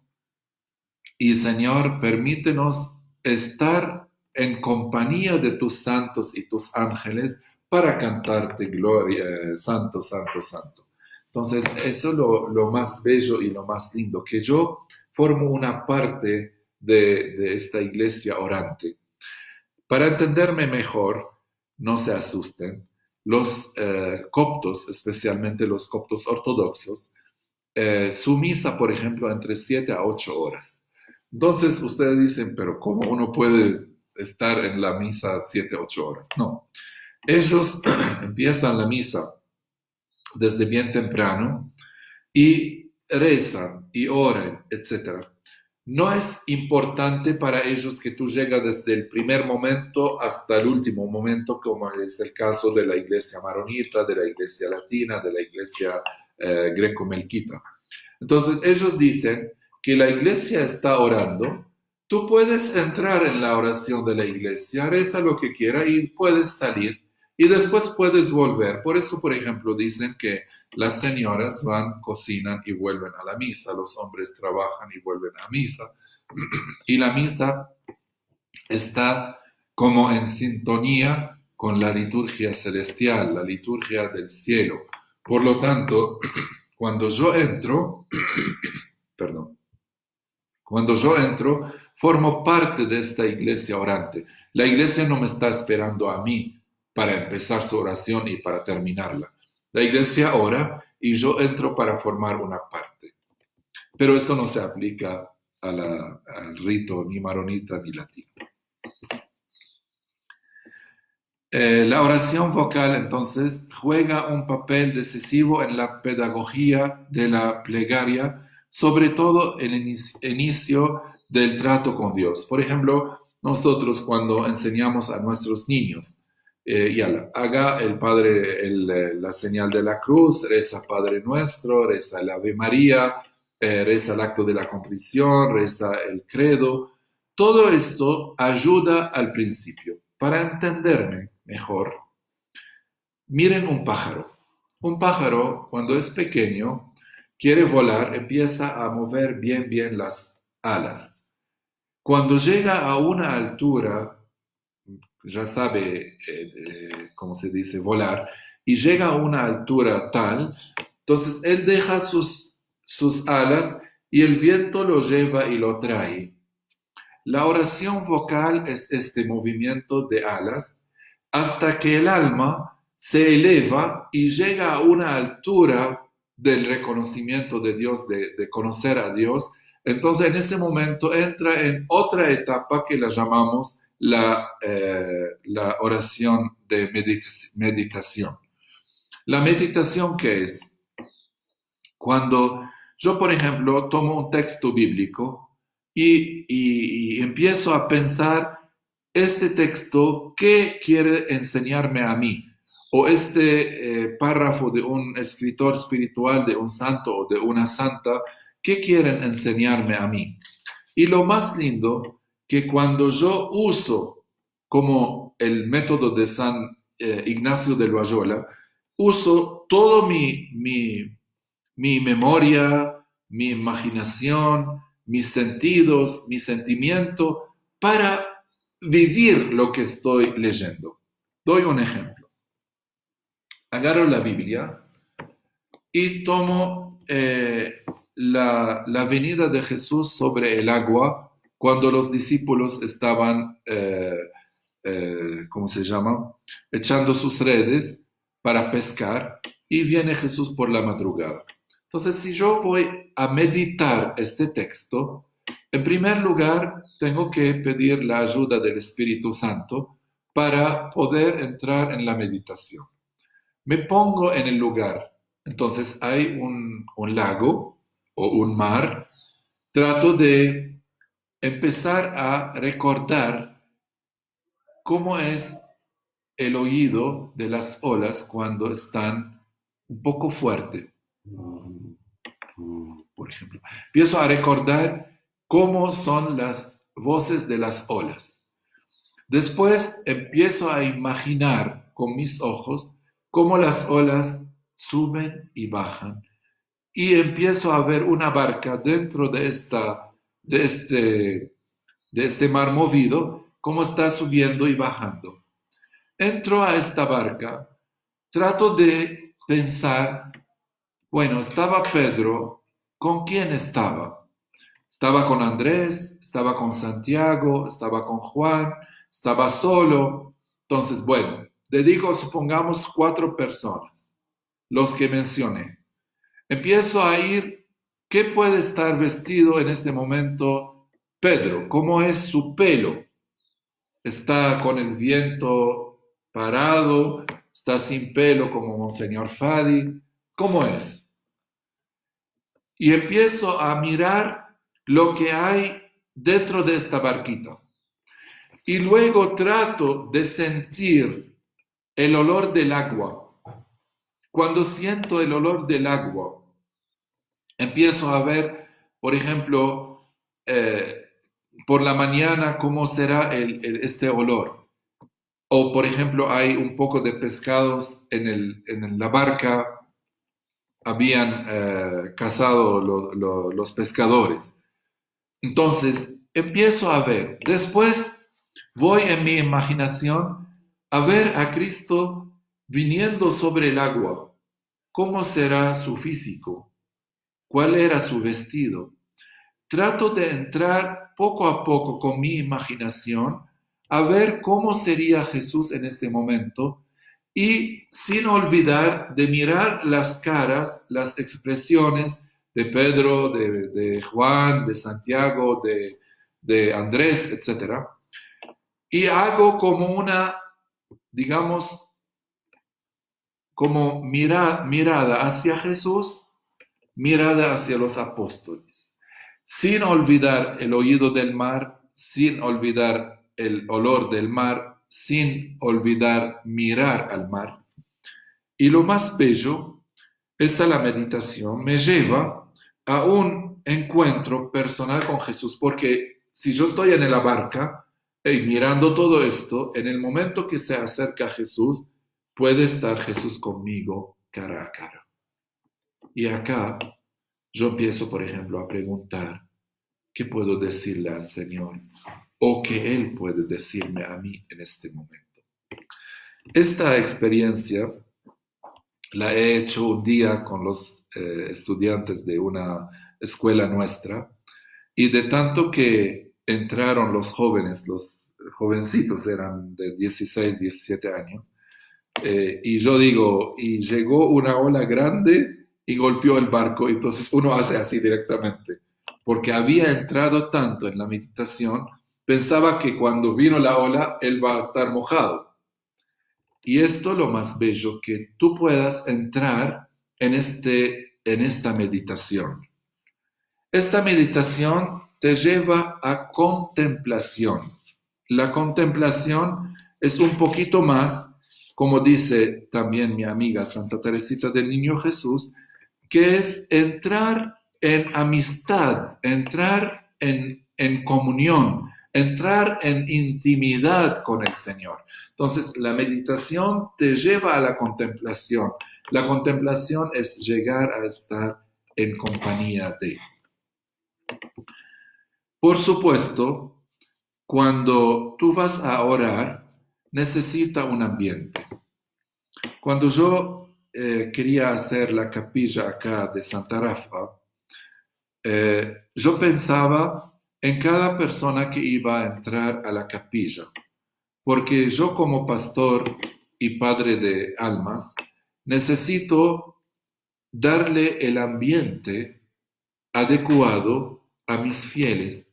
y Señor, permítenos estar en compañía de tus santos y tus ángeles para cantarte gloria, santo, santo, santo. Entonces, eso es lo más bello y lo más lindo, que yo formo una parte de esta iglesia orante. Para entenderme mejor, no se asusten, los coptos, especialmente los coptos ortodoxos, su misa, por ejemplo, entre 7 a 8 horas. Entonces, ustedes dicen, pero ¿cómo uno puede estar en la misa 7 a 8 horas? No. Ellos empiezan la misa desde bien temprano y rezan y oran, etc. No es importante para ellos que tú llegas desde el primer momento hasta el último momento, como es el caso de la iglesia maronita, de la iglesia latina, de la iglesia greco-melquita. Entonces, ellos dicen que la iglesia está orando, tú puedes entrar en la oración de la iglesia, reza lo que quiera y puedes salir y después puedes volver. Por eso, por ejemplo, dicen que las señoras van, cocinan y vuelven a la misa, los hombres trabajan y vuelven a misa, y la misa está como en sintonía con la liturgia celestial, la liturgia del cielo. Por lo tanto, cuando yo entro, formo parte de esta iglesia orante. La iglesia no me está esperando a mí para empezar su oración y para terminarla. La iglesia ora y yo entro para formar una parte. Pero esto no se aplica al rito ni maronita ni latino. La oración vocal, entonces, juega un papel decisivo en la pedagogía de la plegaria, sobre todo en el inicio del trato con Dios. Por ejemplo, nosotros cuando enseñamos a nuestros niños, haga el Padre la señal de la cruz, reza Padre Nuestro, reza el Ave María, reza el acto de la contrición, reza el credo. Todo esto ayuda al principio. Para entenderme mejor, miren un pájaro. Un pájaro, cuando es pequeño, quiere volar, empieza a mover bien las alas. Cuando llega a una altura, ya sabe cómo se dice, volar, y llega a una altura tal, entonces él deja sus alas y el viento lo lleva y lo trae. La oración vocal es este movimiento de alas hasta que el alma se eleva y llega a una altura del reconocimiento de Dios, de conocer a Dios. Entonces en ese momento entra en otra etapa que la llamamos la oración de meditación. La meditación, ¿qué es? Cuando yo, por ejemplo, tomo un texto bíblico y empiezo a pensar, este texto, ¿qué quiere enseñarme a mí? o este párrafo de un escritor espiritual, de un santo o de una santa, ¿qué quieren enseñarme a mí? Y lo más lindo, que cuando yo uso como el método de San Ignacio de Loyola, uso todo mi memoria, mi imaginación, mis sentidos, mi sentimiento para vivir lo que estoy leyendo. Doy un ejemplo. Agarro la Biblia y tomo la venida de Jesús sobre el agua cuando los discípulos estaban, ¿cómo se llama? Echando sus redes para pescar y viene Jesús por la madrugada. Entonces, si yo voy a meditar este texto, en primer lugar, tengo que pedir la ayuda del Espíritu Santo para poder entrar en la meditación. Me pongo en el lugar. Entonces, hay un lago o un mar. Trato de empezar a recordar cómo es el oído de las olas cuando están un poco fuerte. Por ejemplo, empiezo a recordar cómo son las voces de las olas. Después empiezo a imaginar con mis ojos cómo las olas suben y bajan. Y empiezo a ver una barca dentro de este mar movido, cómo está subiendo y bajando. Entro a esta barca, trato de pensar, bueno, estaba Pedro, ¿con quién estaba? Estaba con Andrés, estaba con Santiago, estaba con Juan, estaba solo. Entonces, bueno, le digo, supongamos 4 personas, los que mencioné. Empiezo a ir, ¿qué puede estar vestido en este momento Pedro? ¿Cómo es su pelo? ¿Está con el viento parado? ¿Está sin pelo como Monseñor Fadi? ¿Cómo es? Y empiezo a mirar lo que hay dentro de esta barquita. Y luego trato de sentir el olor del agua. Cuando siento el olor del agua, empiezo a ver, por ejemplo, por la mañana cómo será este olor. O, por ejemplo, hay un poco de pescados en la barca, habían cazado los pescadores. Entonces, empiezo a ver. Después voy en mi imaginación a ver a Cristo viniendo sobre el agua. ¿Cómo será su físico? ¿Cuál era su vestido? Trato de entrar poco a poco con mi imaginación a ver cómo sería Jesús en este momento y sin olvidar de mirar las caras, las expresiones de Pedro, de Juan, de Santiago, de Andrés, etc. Y hago como una, digamos, como mirada hacia Jesús, mirada hacia los apóstoles, sin olvidar el oído del mar, sin olvidar el olor del mar, sin olvidar mirar al mar. Y lo más bello, la meditación me lleva a un encuentro personal con Jesús, porque si yo estoy en la barca y mirando todo esto, en el momento que se acerca a Jesús, puede estar Jesús conmigo cara a cara. Y acá yo empiezo, por ejemplo, a preguntar, ¿qué puedo decirle al Señor? O que Él puede decirme a mí en este momento. Esta experiencia la he hecho un día con los estudiantes de una escuela nuestra, y de tanto que entraron los jóvenes, los jovencitos eran de 16, 17 años, y yo digo, y llegó una ola grande y golpeó el barco, entonces uno hace así directamente, porque había entrado tanto en la meditación, pensaba que cuando vino la ola, él va a estar mojado. Y esto es lo más bello, que tú puedas entrar en esta meditación. Esta meditación te lleva a contemplación. La contemplación es un poquito más como dice también mi amiga Santa Teresita del Niño Jesús, que es entrar en amistad, entrar en comunión, entrar en intimidad con el Señor. Entonces, la meditación te lleva a la contemplación. La contemplación es llegar a estar en compañía de. Por supuesto, cuando tú vas a orar, necesita un ambiente. Cuando yo quería hacer la capilla acá de Santa Rafa, yo pensaba en cada persona que iba a entrar a la capilla, porque yo como pastor y padre de almas, necesito darle el ambiente adecuado a mis fieles,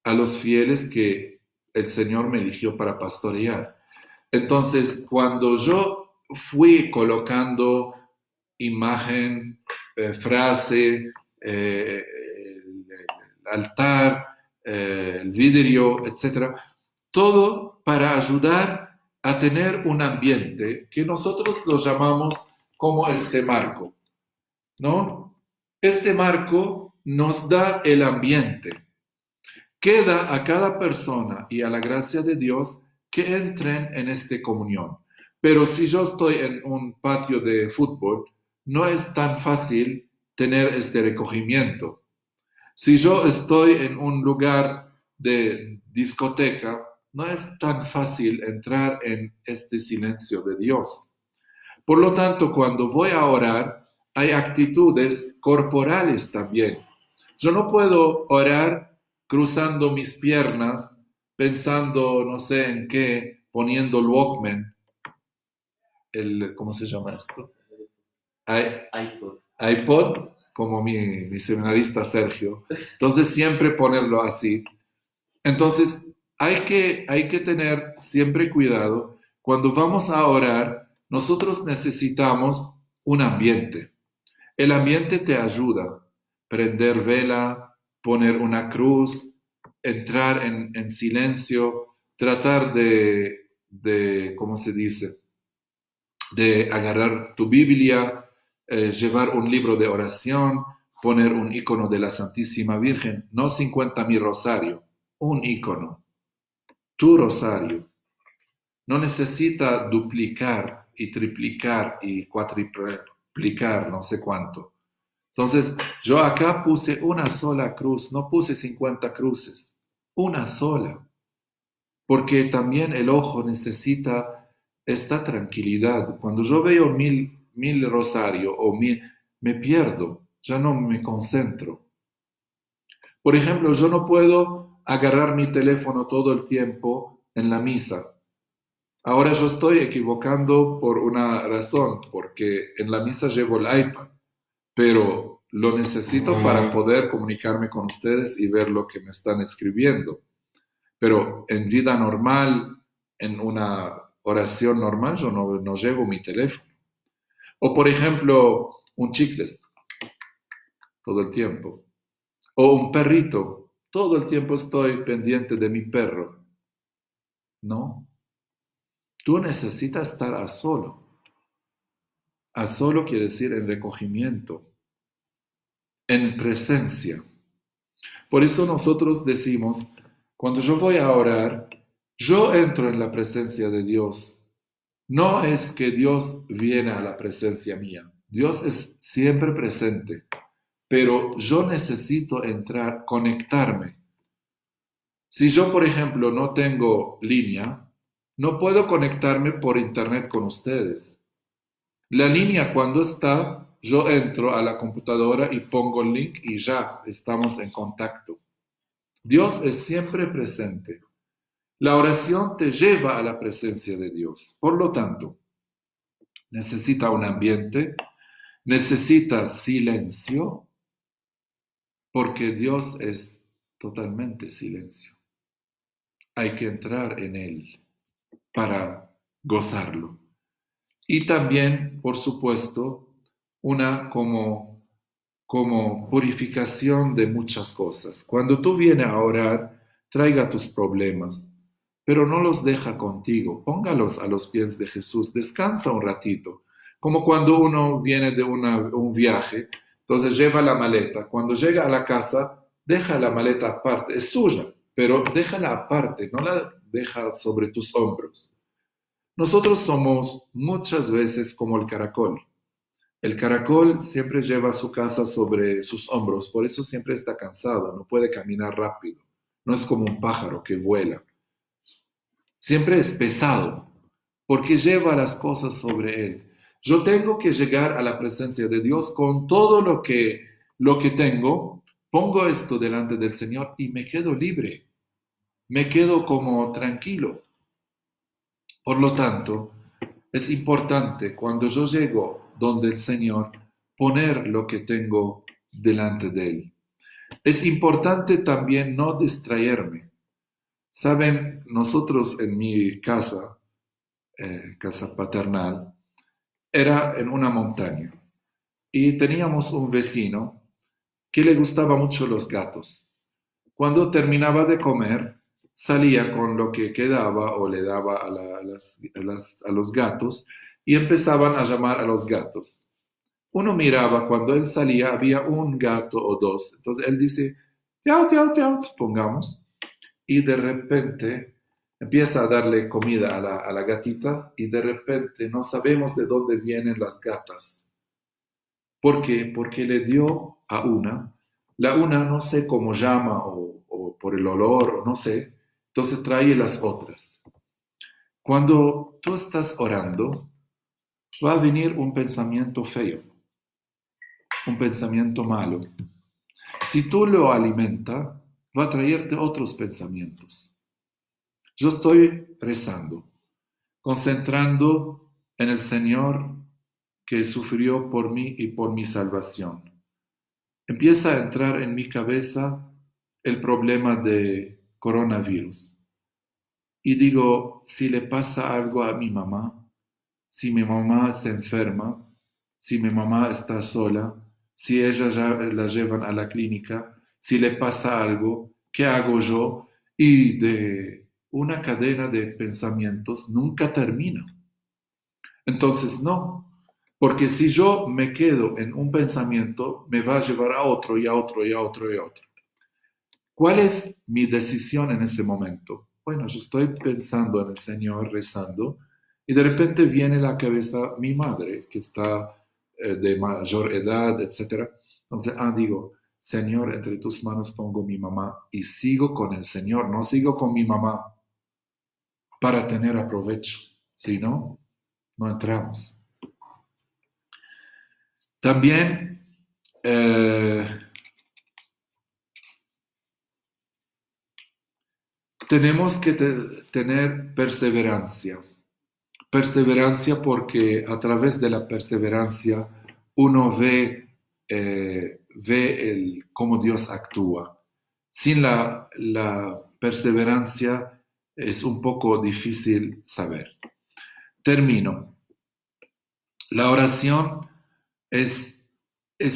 a los fieles que el Señor me eligió para pastorear. Entonces, cuando yo fui colocando imagen, frase, el altar, el vidrio, etc., todo para ayudar a tener un ambiente que nosotros lo llamamos como este marco, ¿no? Este marco nos da el ambiente. Queda a cada persona y a la gracia de Dios que entren en esta comunión. Pero si yo estoy en un patio de fútbol, no es tan fácil tener este recogimiento. Si yo estoy en un lugar de discoteca, no es tan fácil entrar en este silencio de Dios. Por lo tanto, cuando voy a orar, hay actitudes corporales también. Yo no puedo orar cruzando mis piernas, pensando no sé en qué, poniendo el Walkman, ¿cómo se llama esto? iPod, como mi seminarista Sergio. Entonces siempre ponerlo así. Entonces hay que tener siempre cuidado. Cuando vamos a orar, nosotros necesitamos un ambiente. El ambiente te ayuda. Prender vela, poner una cruz, entrar en silencio, tratar ¿cómo se dice? De agarrar tu Biblia, llevar un libro de oración, poner un icono de la Santísima Virgen, no 50.000 rosarios, un icono, tu rosario. No necesita duplicar y triplicar y cuatriplicar, no sé cuánto. Entonces, yo acá puse una sola cruz, no puse 50 cruces, una sola, porque también el ojo necesita esta tranquilidad. Cuando yo veo mil rosarios o me pierdo, ya no me concentro. Por ejemplo, yo no puedo agarrar mi teléfono todo el tiempo en la misa. Ahora yo estoy equivocando por una razón, porque en la misa llevo el iPad, pero lo necesito para poder comunicarme con ustedes y ver lo que me están escribiendo. Pero en vida normal, en una oración normal, yo no llevo mi teléfono. O por ejemplo, un chicle todo el tiempo. O un perrito, todo el tiempo estoy pendiente de mi perro. No. Tú necesitas estar a solo. A solo quiere decir en recogimiento, en presencia. Por eso nosotros decimos, cuando yo voy a orar, yo entro en la presencia de Dios. No es que Dios viene a la presencia mía. Dios es siempre presente. Pero yo necesito entrar, conectarme. Si yo, por ejemplo, no tengo línea, no puedo conectarme por internet con ustedes. La línea cuando está, yo entro a la computadora y pongo el link y ya estamos en contacto. Dios es siempre presente. La oración te lleva a la presencia de Dios. Por lo tanto, necesita un ambiente, necesita silencio, porque Dios es totalmente silencio. Hay que entrar en Él para gozarlo. Y también, por supuesto, una como purificación de muchas cosas. Cuando tú vienes a orar, traiga tus problemas, pero no los deja contigo. Póngalos a los pies de Jesús. Descansa un ratito. Como cuando uno viene de un viaje, entonces lleva la maleta. Cuando llega a la casa, deja la maleta aparte. Es suya, pero déjala aparte, no la deja sobre tus hombros. Nosotros somos muchas veces como el caracol. El caracol siempre lleva su casa sobre sus hombros, por eso siempre está cansado, no puede caminar rápido. No es como un pájaro que vuela. Siempre es pesado, porque lleva las cosas sobre él. Yo tengo que llegar a la presencia de Dios con todo lo que tengo, pongo esto delante del Señor y me quedo libre, me quedo como tranquilo. Por lo tanto, es importante cuando yo llego donde el Señor, poner lo que tengo delante de Él. Es importante también no distraerme. Saben, nosotros en mi casa, casa paternal, era en una montaña y teníamos un vecino que le gustaba mucho los gatos. Cuando terminaba de comer, salía con lo que quedaba o le daba a los gatos y empezaban a llamar a los gatos. Uno miraba cuando él salía, había un gato o dos. Entonces él dice, miau, miau, miau, supongamos, y de repente empieza a darle comida a la gatita y de repente no sabemos de dónde vienen las gatas. ¿Por qué? Porque le dio a una. La una no sé cómo llama o por el olor o no sé. Entonces trae las otras. Cuando tú estás orando, va a venir un pensamiento feo, un pensamiento malo. Si tú lo alimentas, va a traerte otros pensamientos. Yo estoy rezando, concentrando en el Señor que sufrió por mí y por mi salvación. Empieza a entrar en mi cabeza el problema de coronavirus. Y digo, si le pasa algo a mi mamá, si mi mamá se enferma, si mi mamá está sola, si ella ya la llevan a la clínica, si le pasa algo, ¿qué hago yo? Y de una cadena de pensamientos nunca termina. Entonces, no, porque si yo me quedo en un pensamiento, me va a llevar a otro y a otro y a otro y a otro. ¿Cuál es mi decisión en ese momento? Bueno, yo estoy pensando en el Señor, rezando, y de repente viene a la cabeza mi madre, que está de mayor edad, etc. Entonces, digo, Señor, entre tus manos pongo mi mamá y sigo con el Señor, no sigo con mi mamá para tener aprovecho. Si no, no entramos. También tenemos que tener perseverancia. Perseverancia porque a través de la perseverancia uno ve cómo Dios actúa. Sin la perseverancia es un poco difícil saber. Termino. La oración es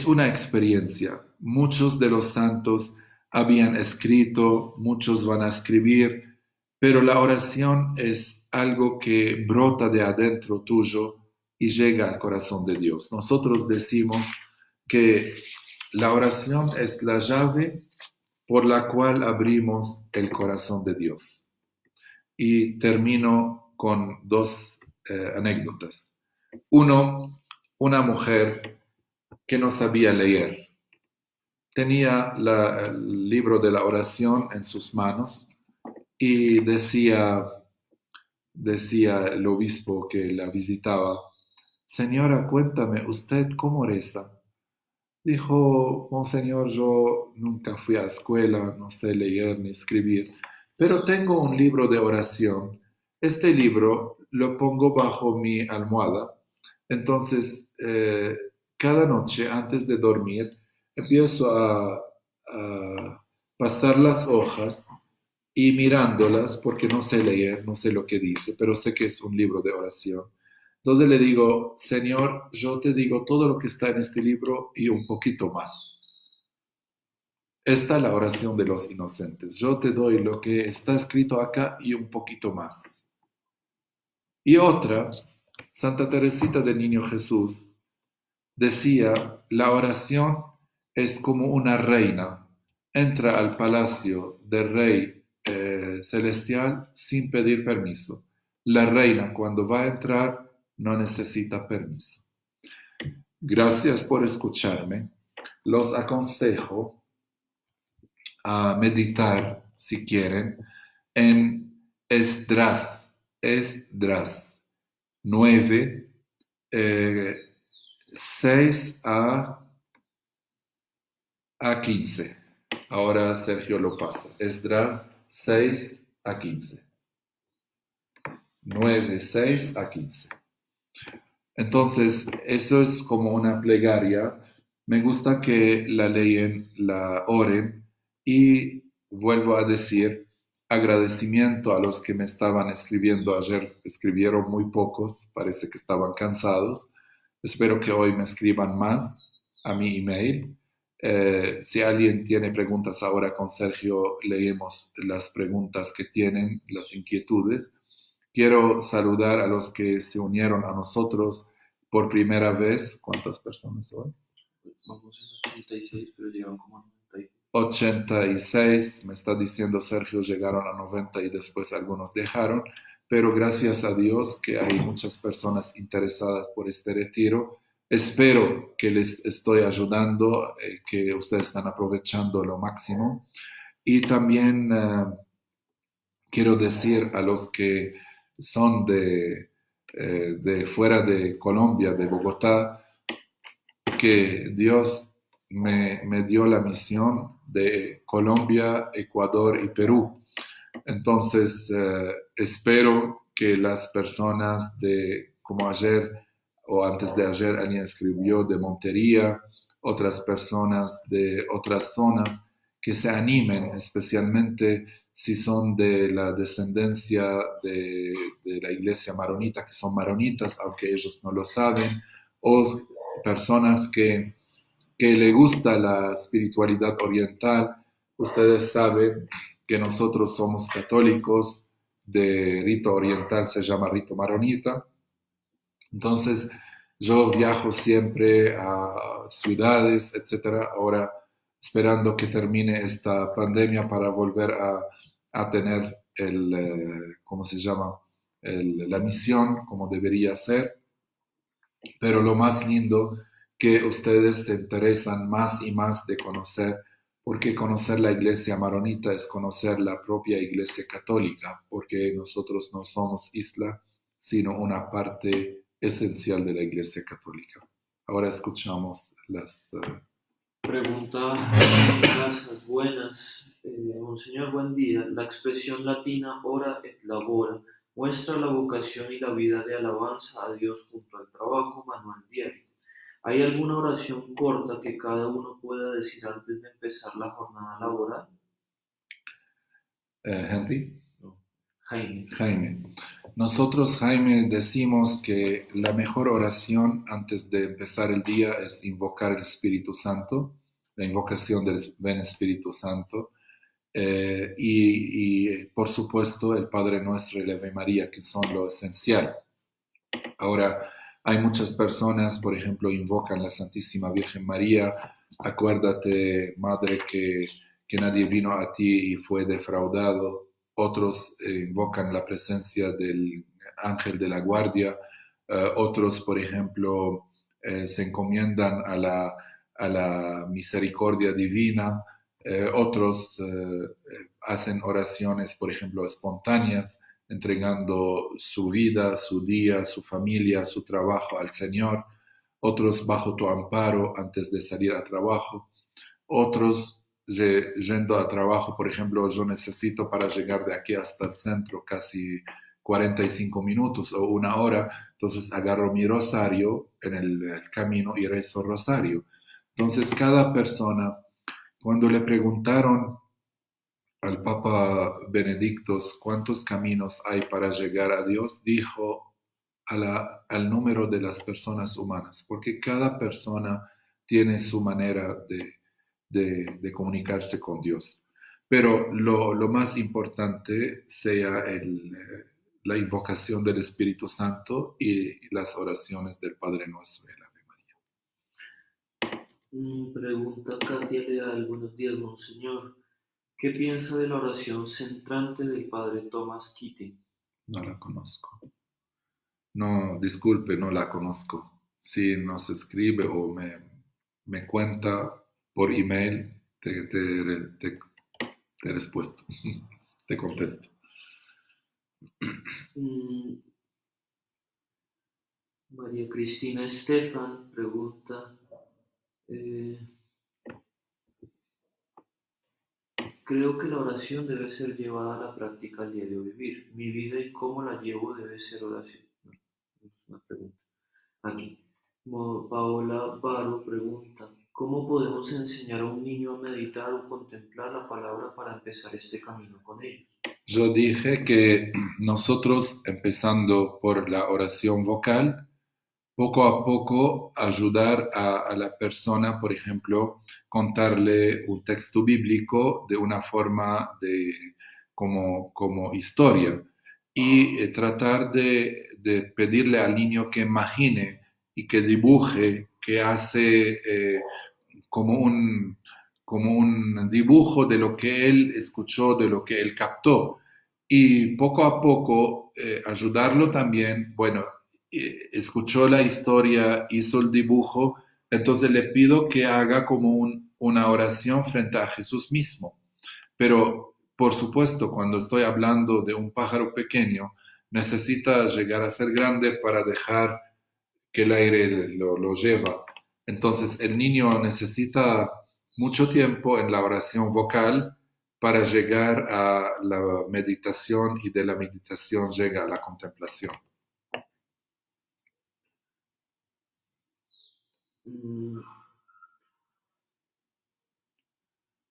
una experiencia. Muchos de los santos habían escrito, muchos van a escribir, pero la oración es algo que brota de adentro tuyo y llega al corazón de Dios. Nosotros decimos que la oración es la llave por la cual abrimos el corazón de Dios. Y termino con dos anécdotas. Uno, una mujer que no sabía leer. Tenía el libro de la oración en sus manos y decía el obispo que la visitaba, Señora, cuéntame, ¿usted cómo reza? Dijo, Monseñor, yo nunca fui a escuela, no sé leer ni escribir, pero tengo un libro de oración. Este libro lo pongo bajo mi almohada. Entonces, cada noche antes de dormir, empiezo a pasar las hojas y mirándolas, porque no sé leer, no sé lo que dice, pero sé que es un libro de oración. Entonces le digo, Señor, yo te digo todo lo que está en este libro y un poquito más. Esta es la oración de los inocentes. Yo te doy lo que está escrito acá y un poquito más. Y otra, Santa Teresita del Niño Jesús decía, la oración es como una reina. Entra al palacio del rey celestial sin pedir permiso. La reina cuando va a entrar no necesita permiso. Gracias por escucharme. Los aconsejo a meditar, si quieren, en Esdras 9, 6 a 15. Ahora Sergio lo pasa. Esdras 6 a 15. 9, 6 a 15. Entonces, eso es como una plegaria. Me gusta que la lean, la oren y vuelvo a decir agradecimiento a los que me estaban escribiendo ayer. Escribieron muy pocos, parece que estaban cansados. Espero que hoy me escriban más a mi email. Si alguien tiene preguntas ahora con Sergio, leemos las preguntas que tienen, las inquietudes. Quiero saludar a los que se unieron a nosotros por primera vez. ¿Cuántas personas hoy? Vamos en 86, pero llegan como a 90. 86, me está diciendo Sergio, llegaron a 90 y después algunos dejaron, pero gracias a Dios que hay muchas personas interesadas por este retiro. Espero que les estoy ayudando, que ustedes están aprovechando lo máximo. Y también quiero decir a los que son de fuera de Colombia, de Bogotá, que Dios me dio la misión de Colombia, Ecuador y Perú. Entonces, espero que las personas como ayer o antes de ayer, alguien escribió de Montería, otras personas de otras zonas, que se animen, especialmente si son de la descendencia de la iglesia maronita, que son maronitas, aunque ellos no lo saben, o personas que le gusta la espiritualidad oriental. Ustedes saben que nosotros somos católicos de rito oriental, se llama rito maronita. Entonces, yo viajo siempre a ciudades, etcétera, ahora esperando que termine esta pandemia para volver a tener ¿cómo se llama? La misión como debería ser. Pero lo más lindo que ustedes se interesan más y más de conocer, porque conocer la iglesia maronita es conocer la propia iglesia católica, porque nosotros no somos isla, sino una parte esencial de la iglesia católica. Ahora escuchamos las... Pregunta Casas, buenas. Monseñor, buen día. La expresión latina ora et labora muestra la vocación y la vida de alabanza a Dios junto al trabajo manual diario. ¿Hay alguna oración corta que cada uno pueda decir antes de empezar la jornada laboral? Henry. No. Jaime. Jaime. Nosotros, Jaime, decimos que la mejor oración antes de empezar el día es invocar el Espíritu Santo, la invocación del Ven Espíritu Santo, y por supuesto el Padre Nuestro y la Ave María, que son lo esencial. Ahora, hay muchas personas, por ejemplo, invocan la Santísima Virgen María. Acuérdate, Madre, que nadie vino a ti y fue defraudado. Otros invocan la presencia del ángel de la guardia. Otros, por ejemplo, se encomiendan a la misericordia divina. Otros hacen oraciones, por ejemplo, espontáneas, entregando su vida, su día, su familia, su trabajo al Señor. Otros bajo tu amparo antes de salir a trabajo. Otros yendo a trabajo, por ejemplo, yo necesito para llegar de aquí hasta el centro casi 45 minutos o una hora, entonces agarro mi rosario en el camino y rezo rosario. Entonces cada persona, cuando le preguntaron al Papa Benedictos cuántos caminos hay para llegar a Dios, dijo al número de las personas humanas, porque cada persona tiene su manera de comunicarse con Dios. Pero lo más importante sea la invocación del Espíritu Santo y las oraciones del Padre Nuestro y el Ave María. Pregunta Katia Leal, buenos días, Monseñor. ¿Qué piensa de la oración centrante del Padre Thomas Keating? No la conozco. No, disculpe, no la conozco. Si nos escribe o me cuenta por email, te respuesto, te contesto. María Cristina Estefan pregunta, creo que la oración debe ser llevada a la práctica al diario vivir. Mi vida y cómo la llevo debe ser oración. No, es una pregunta. Aquí. Paola Baro pregunta, ¿cómo podemos enseñar a un niño a meditar o contemplar la palabra para empezar este camino con ellos? Yo dije que nosotros, empezando por la oración vocal, poco a poco ayudar a la persona, por ejemplo, contarle un texto bíblico de una forma como historia y tratar de pedirle al niño que imagine y que dibuje, que hace como un, como un dibujo de lo que él escuchó, de lo que él captó. Y poco a poco ayudarlo también, bueno, escuchó la historia, hizo el dibujo, entonces le pido que haga como una oración frente a Jesús mismo. Pero, por supuesto, cuando estoy hablando de un pájaro pequeño, necesita llegar a ser grande para dejar que el aire lo lleva. Entonces, el niño necesita mucho tiempo en la oración vocal para llegar a la meditación y de la meditación llega a la contemplación.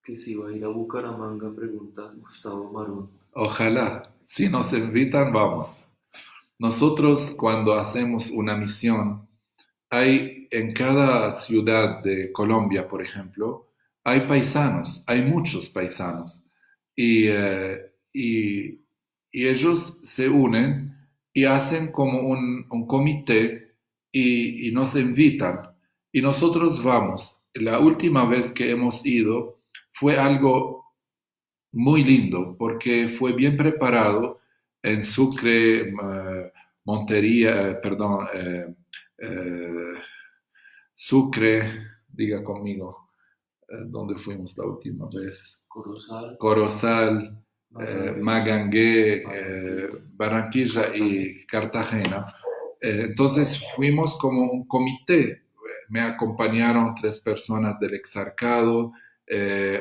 Que si va a ir a Bucaramanga, pregunta Gustavo Marón. Ojalá, si nos invitan, vamos. Nosotros cuando hacemos una misión, hay en cada ciudad de Colombia, por ejemplo, hay paisanos, hay muchos paisanos, y ellos se unen y hacen como un comité y nos invitan y nosotros vamos. La última vez que hemos ido fue algo muy lindo porque fue bien preparado en Sucre, Montería, eh, Sucre, diga conmigo, ¿dónde fuimos la última vez? Corozal, Magangué, Barranquilla y Cartagena. Entonces fuimos como un comité. Me acompañaron 3 personas del exarcado,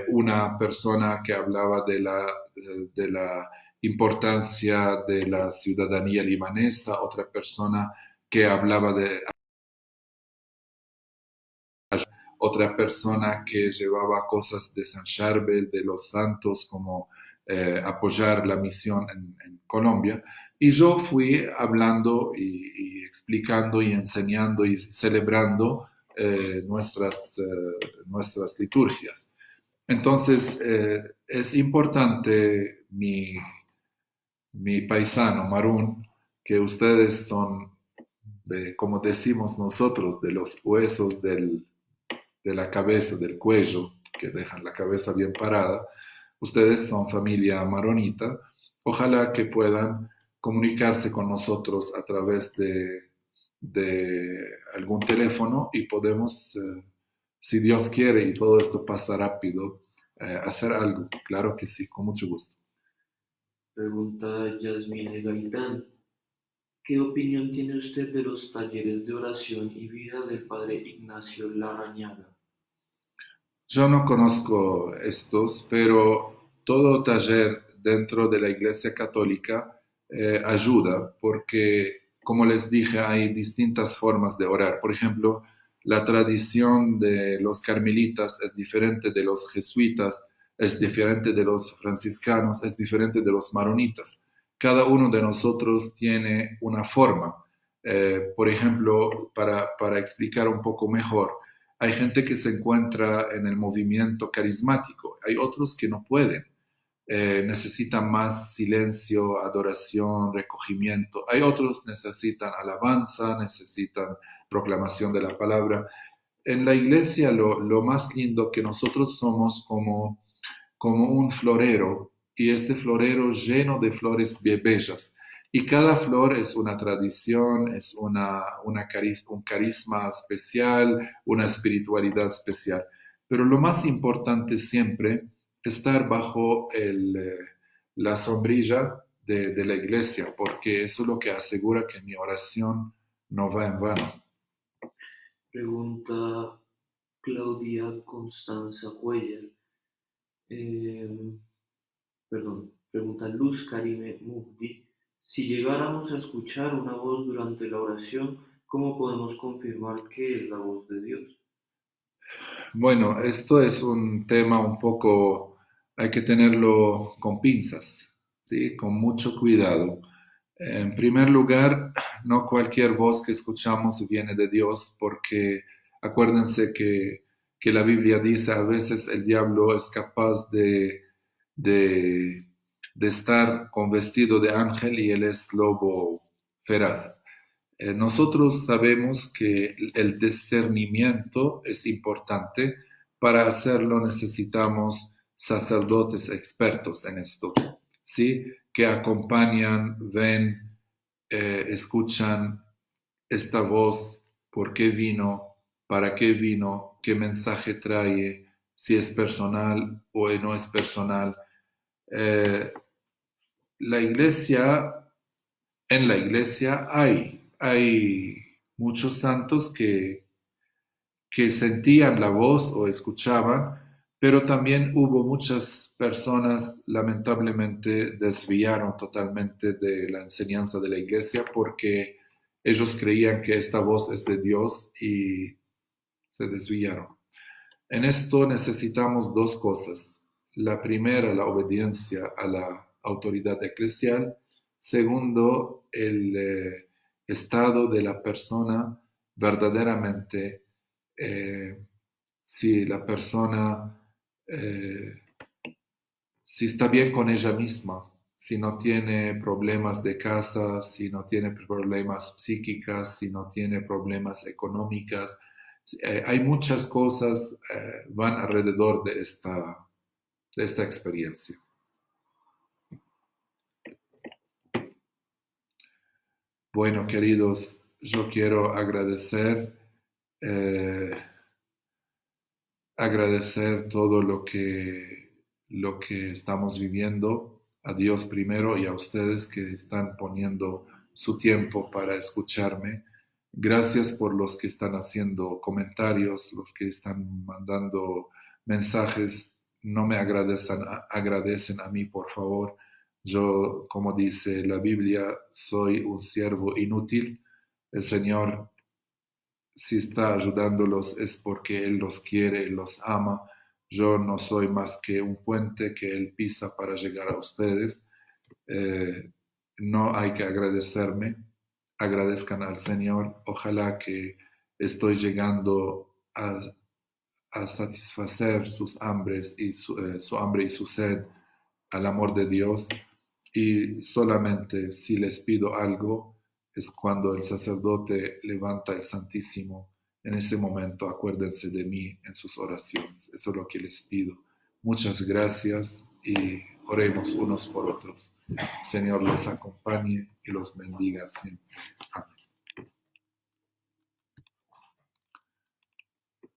una persona que hablaba de la importancia de la ciudadanía libanesa, otra persona que hablaba de otra persona que llevaba cosas de San Charbel, de los santos, como apoyar la misión en Colombia. Y yo fui hablando y explicando y enseñando y celebrando nuestras liturgias. Entonces, es importante, mi paisano Marún, que ustedes son, como decimos nosotros, de los huesos de la cabeza, del cuello, que dejan la cabeza bien parada. Ustedes son familia maronita. Ojalá que puedan comunicarse con nosotros a través de algún teléfono y podemos, si Dios quiere y todo esto pasa rápido, hacer algo. Claro que sí, con mucho gusto. Pregunta Yasmine Gaitán. ¿Qué opinión tiene usted de los talleres de oración y vida del padre Ignacio Larrañaga? Yo no conozco estos, pero todo taller dentro de la Iglesia Católica ayuda porque, como les dije, hay distintas formas de orar. Por ejemplo, la tradición de los carmelitas es diferente de los jesuitas, es diferente de los franciscanos, es diferente de los maronitas. Cada uno de nosotros tiene una forma. Por ejemplo, para explicar un poco mejor, Hay gente que se encuentra en el movimiento carismático, hay otros que no pueden. Necesitan más silencio, adoración, recogimiento. Hay otros que necesitan alabanza, necesitan proclamación de la palabra. En la iglesia lo más lindo que nosotros somos como un florero, y este florero lleno de flores bellas. Y cada flor es una tradición, es un carisma especial, una espiritualidad especial. Pero lo más importante siempre es estar bajo la sombrilla de la iglesia, porque eso es lo que asegura que mi oración no va en vano. Pregunta Claudia Constanza Cuellar. Pregunta Luz Karime Mufdi. Si llegáramos a escuchar una voz durante la oración, ¿cómo podemos confirmar que es la voz de Dios? Bueno, esto es un tema un poco, hay que tenerlo con pinzas, ¿sí? Con mucho cuidado. En primer lugar, no cualquier voz que escuchamos viene de Dios, porque acuérdense que la Biblia dice a veces el diablo es capaz de, de estar con vestido de ángel y él es lobo feraz. Nosotros sabemos que el discernimiento es importante. Para hacerlo necesitamos sacerdotes expertos en esto, ¿sí? Que acompañan, ven, escuchan esta voz, por qué vino, para qué vino, qué mensaje trae, si es personal o no es personal. Eh, la iglesia, en la iglesia hay muchos santos que sentían la voz o escuchaban, pero también hubo muchas personas, lamentablemente, desviaron totalmente de la enseñanza de la iglesia porque ellos creían que esta voz es de Dios y se desviaron. En esto necesitamos dos cosas. La primera, la obediencia a la autoridad eclesial. Segundo, el estado de la persona verdaderamente, si la persona, si está bien con ella misma, si no tiene problemas de casa, si no tiene problemas psíquicas, si no tiene problemas económicas. Hay muchas cosas van alrededor de esta experiencia. Bueno, queridos, yo quiero agradecer todo lo que estamos viviendo, a Dios primero y a ustedes que están poniendo su tiempo para escucharme. Gracias por los que están haciendo comentarios, los que están mandando mensajes. No me agradecen a mí, por favor. Yo, como dice la Biblia, soy un siervo inútil. El Señor, si está ayudándolos, es porque Él los quiere, Él los ama. Yo no soy más que un puente que Él pisa para llegar a ustedes. No hay que agradecerme. Agradezcan al Señor. Ojalá que estoy llegando a satisfacer sus hambres y su hambre y su sed al amor de Dios. Y solamente si les pido algo es cuando el sacerdote levanta el Santísimo. En ese momento acuérdense de mí en sus oraciones. Eso es lo que les pido. Muchas gracias y oremos unos por otros. Señor los acompañe y los bendiga siempre. Amén.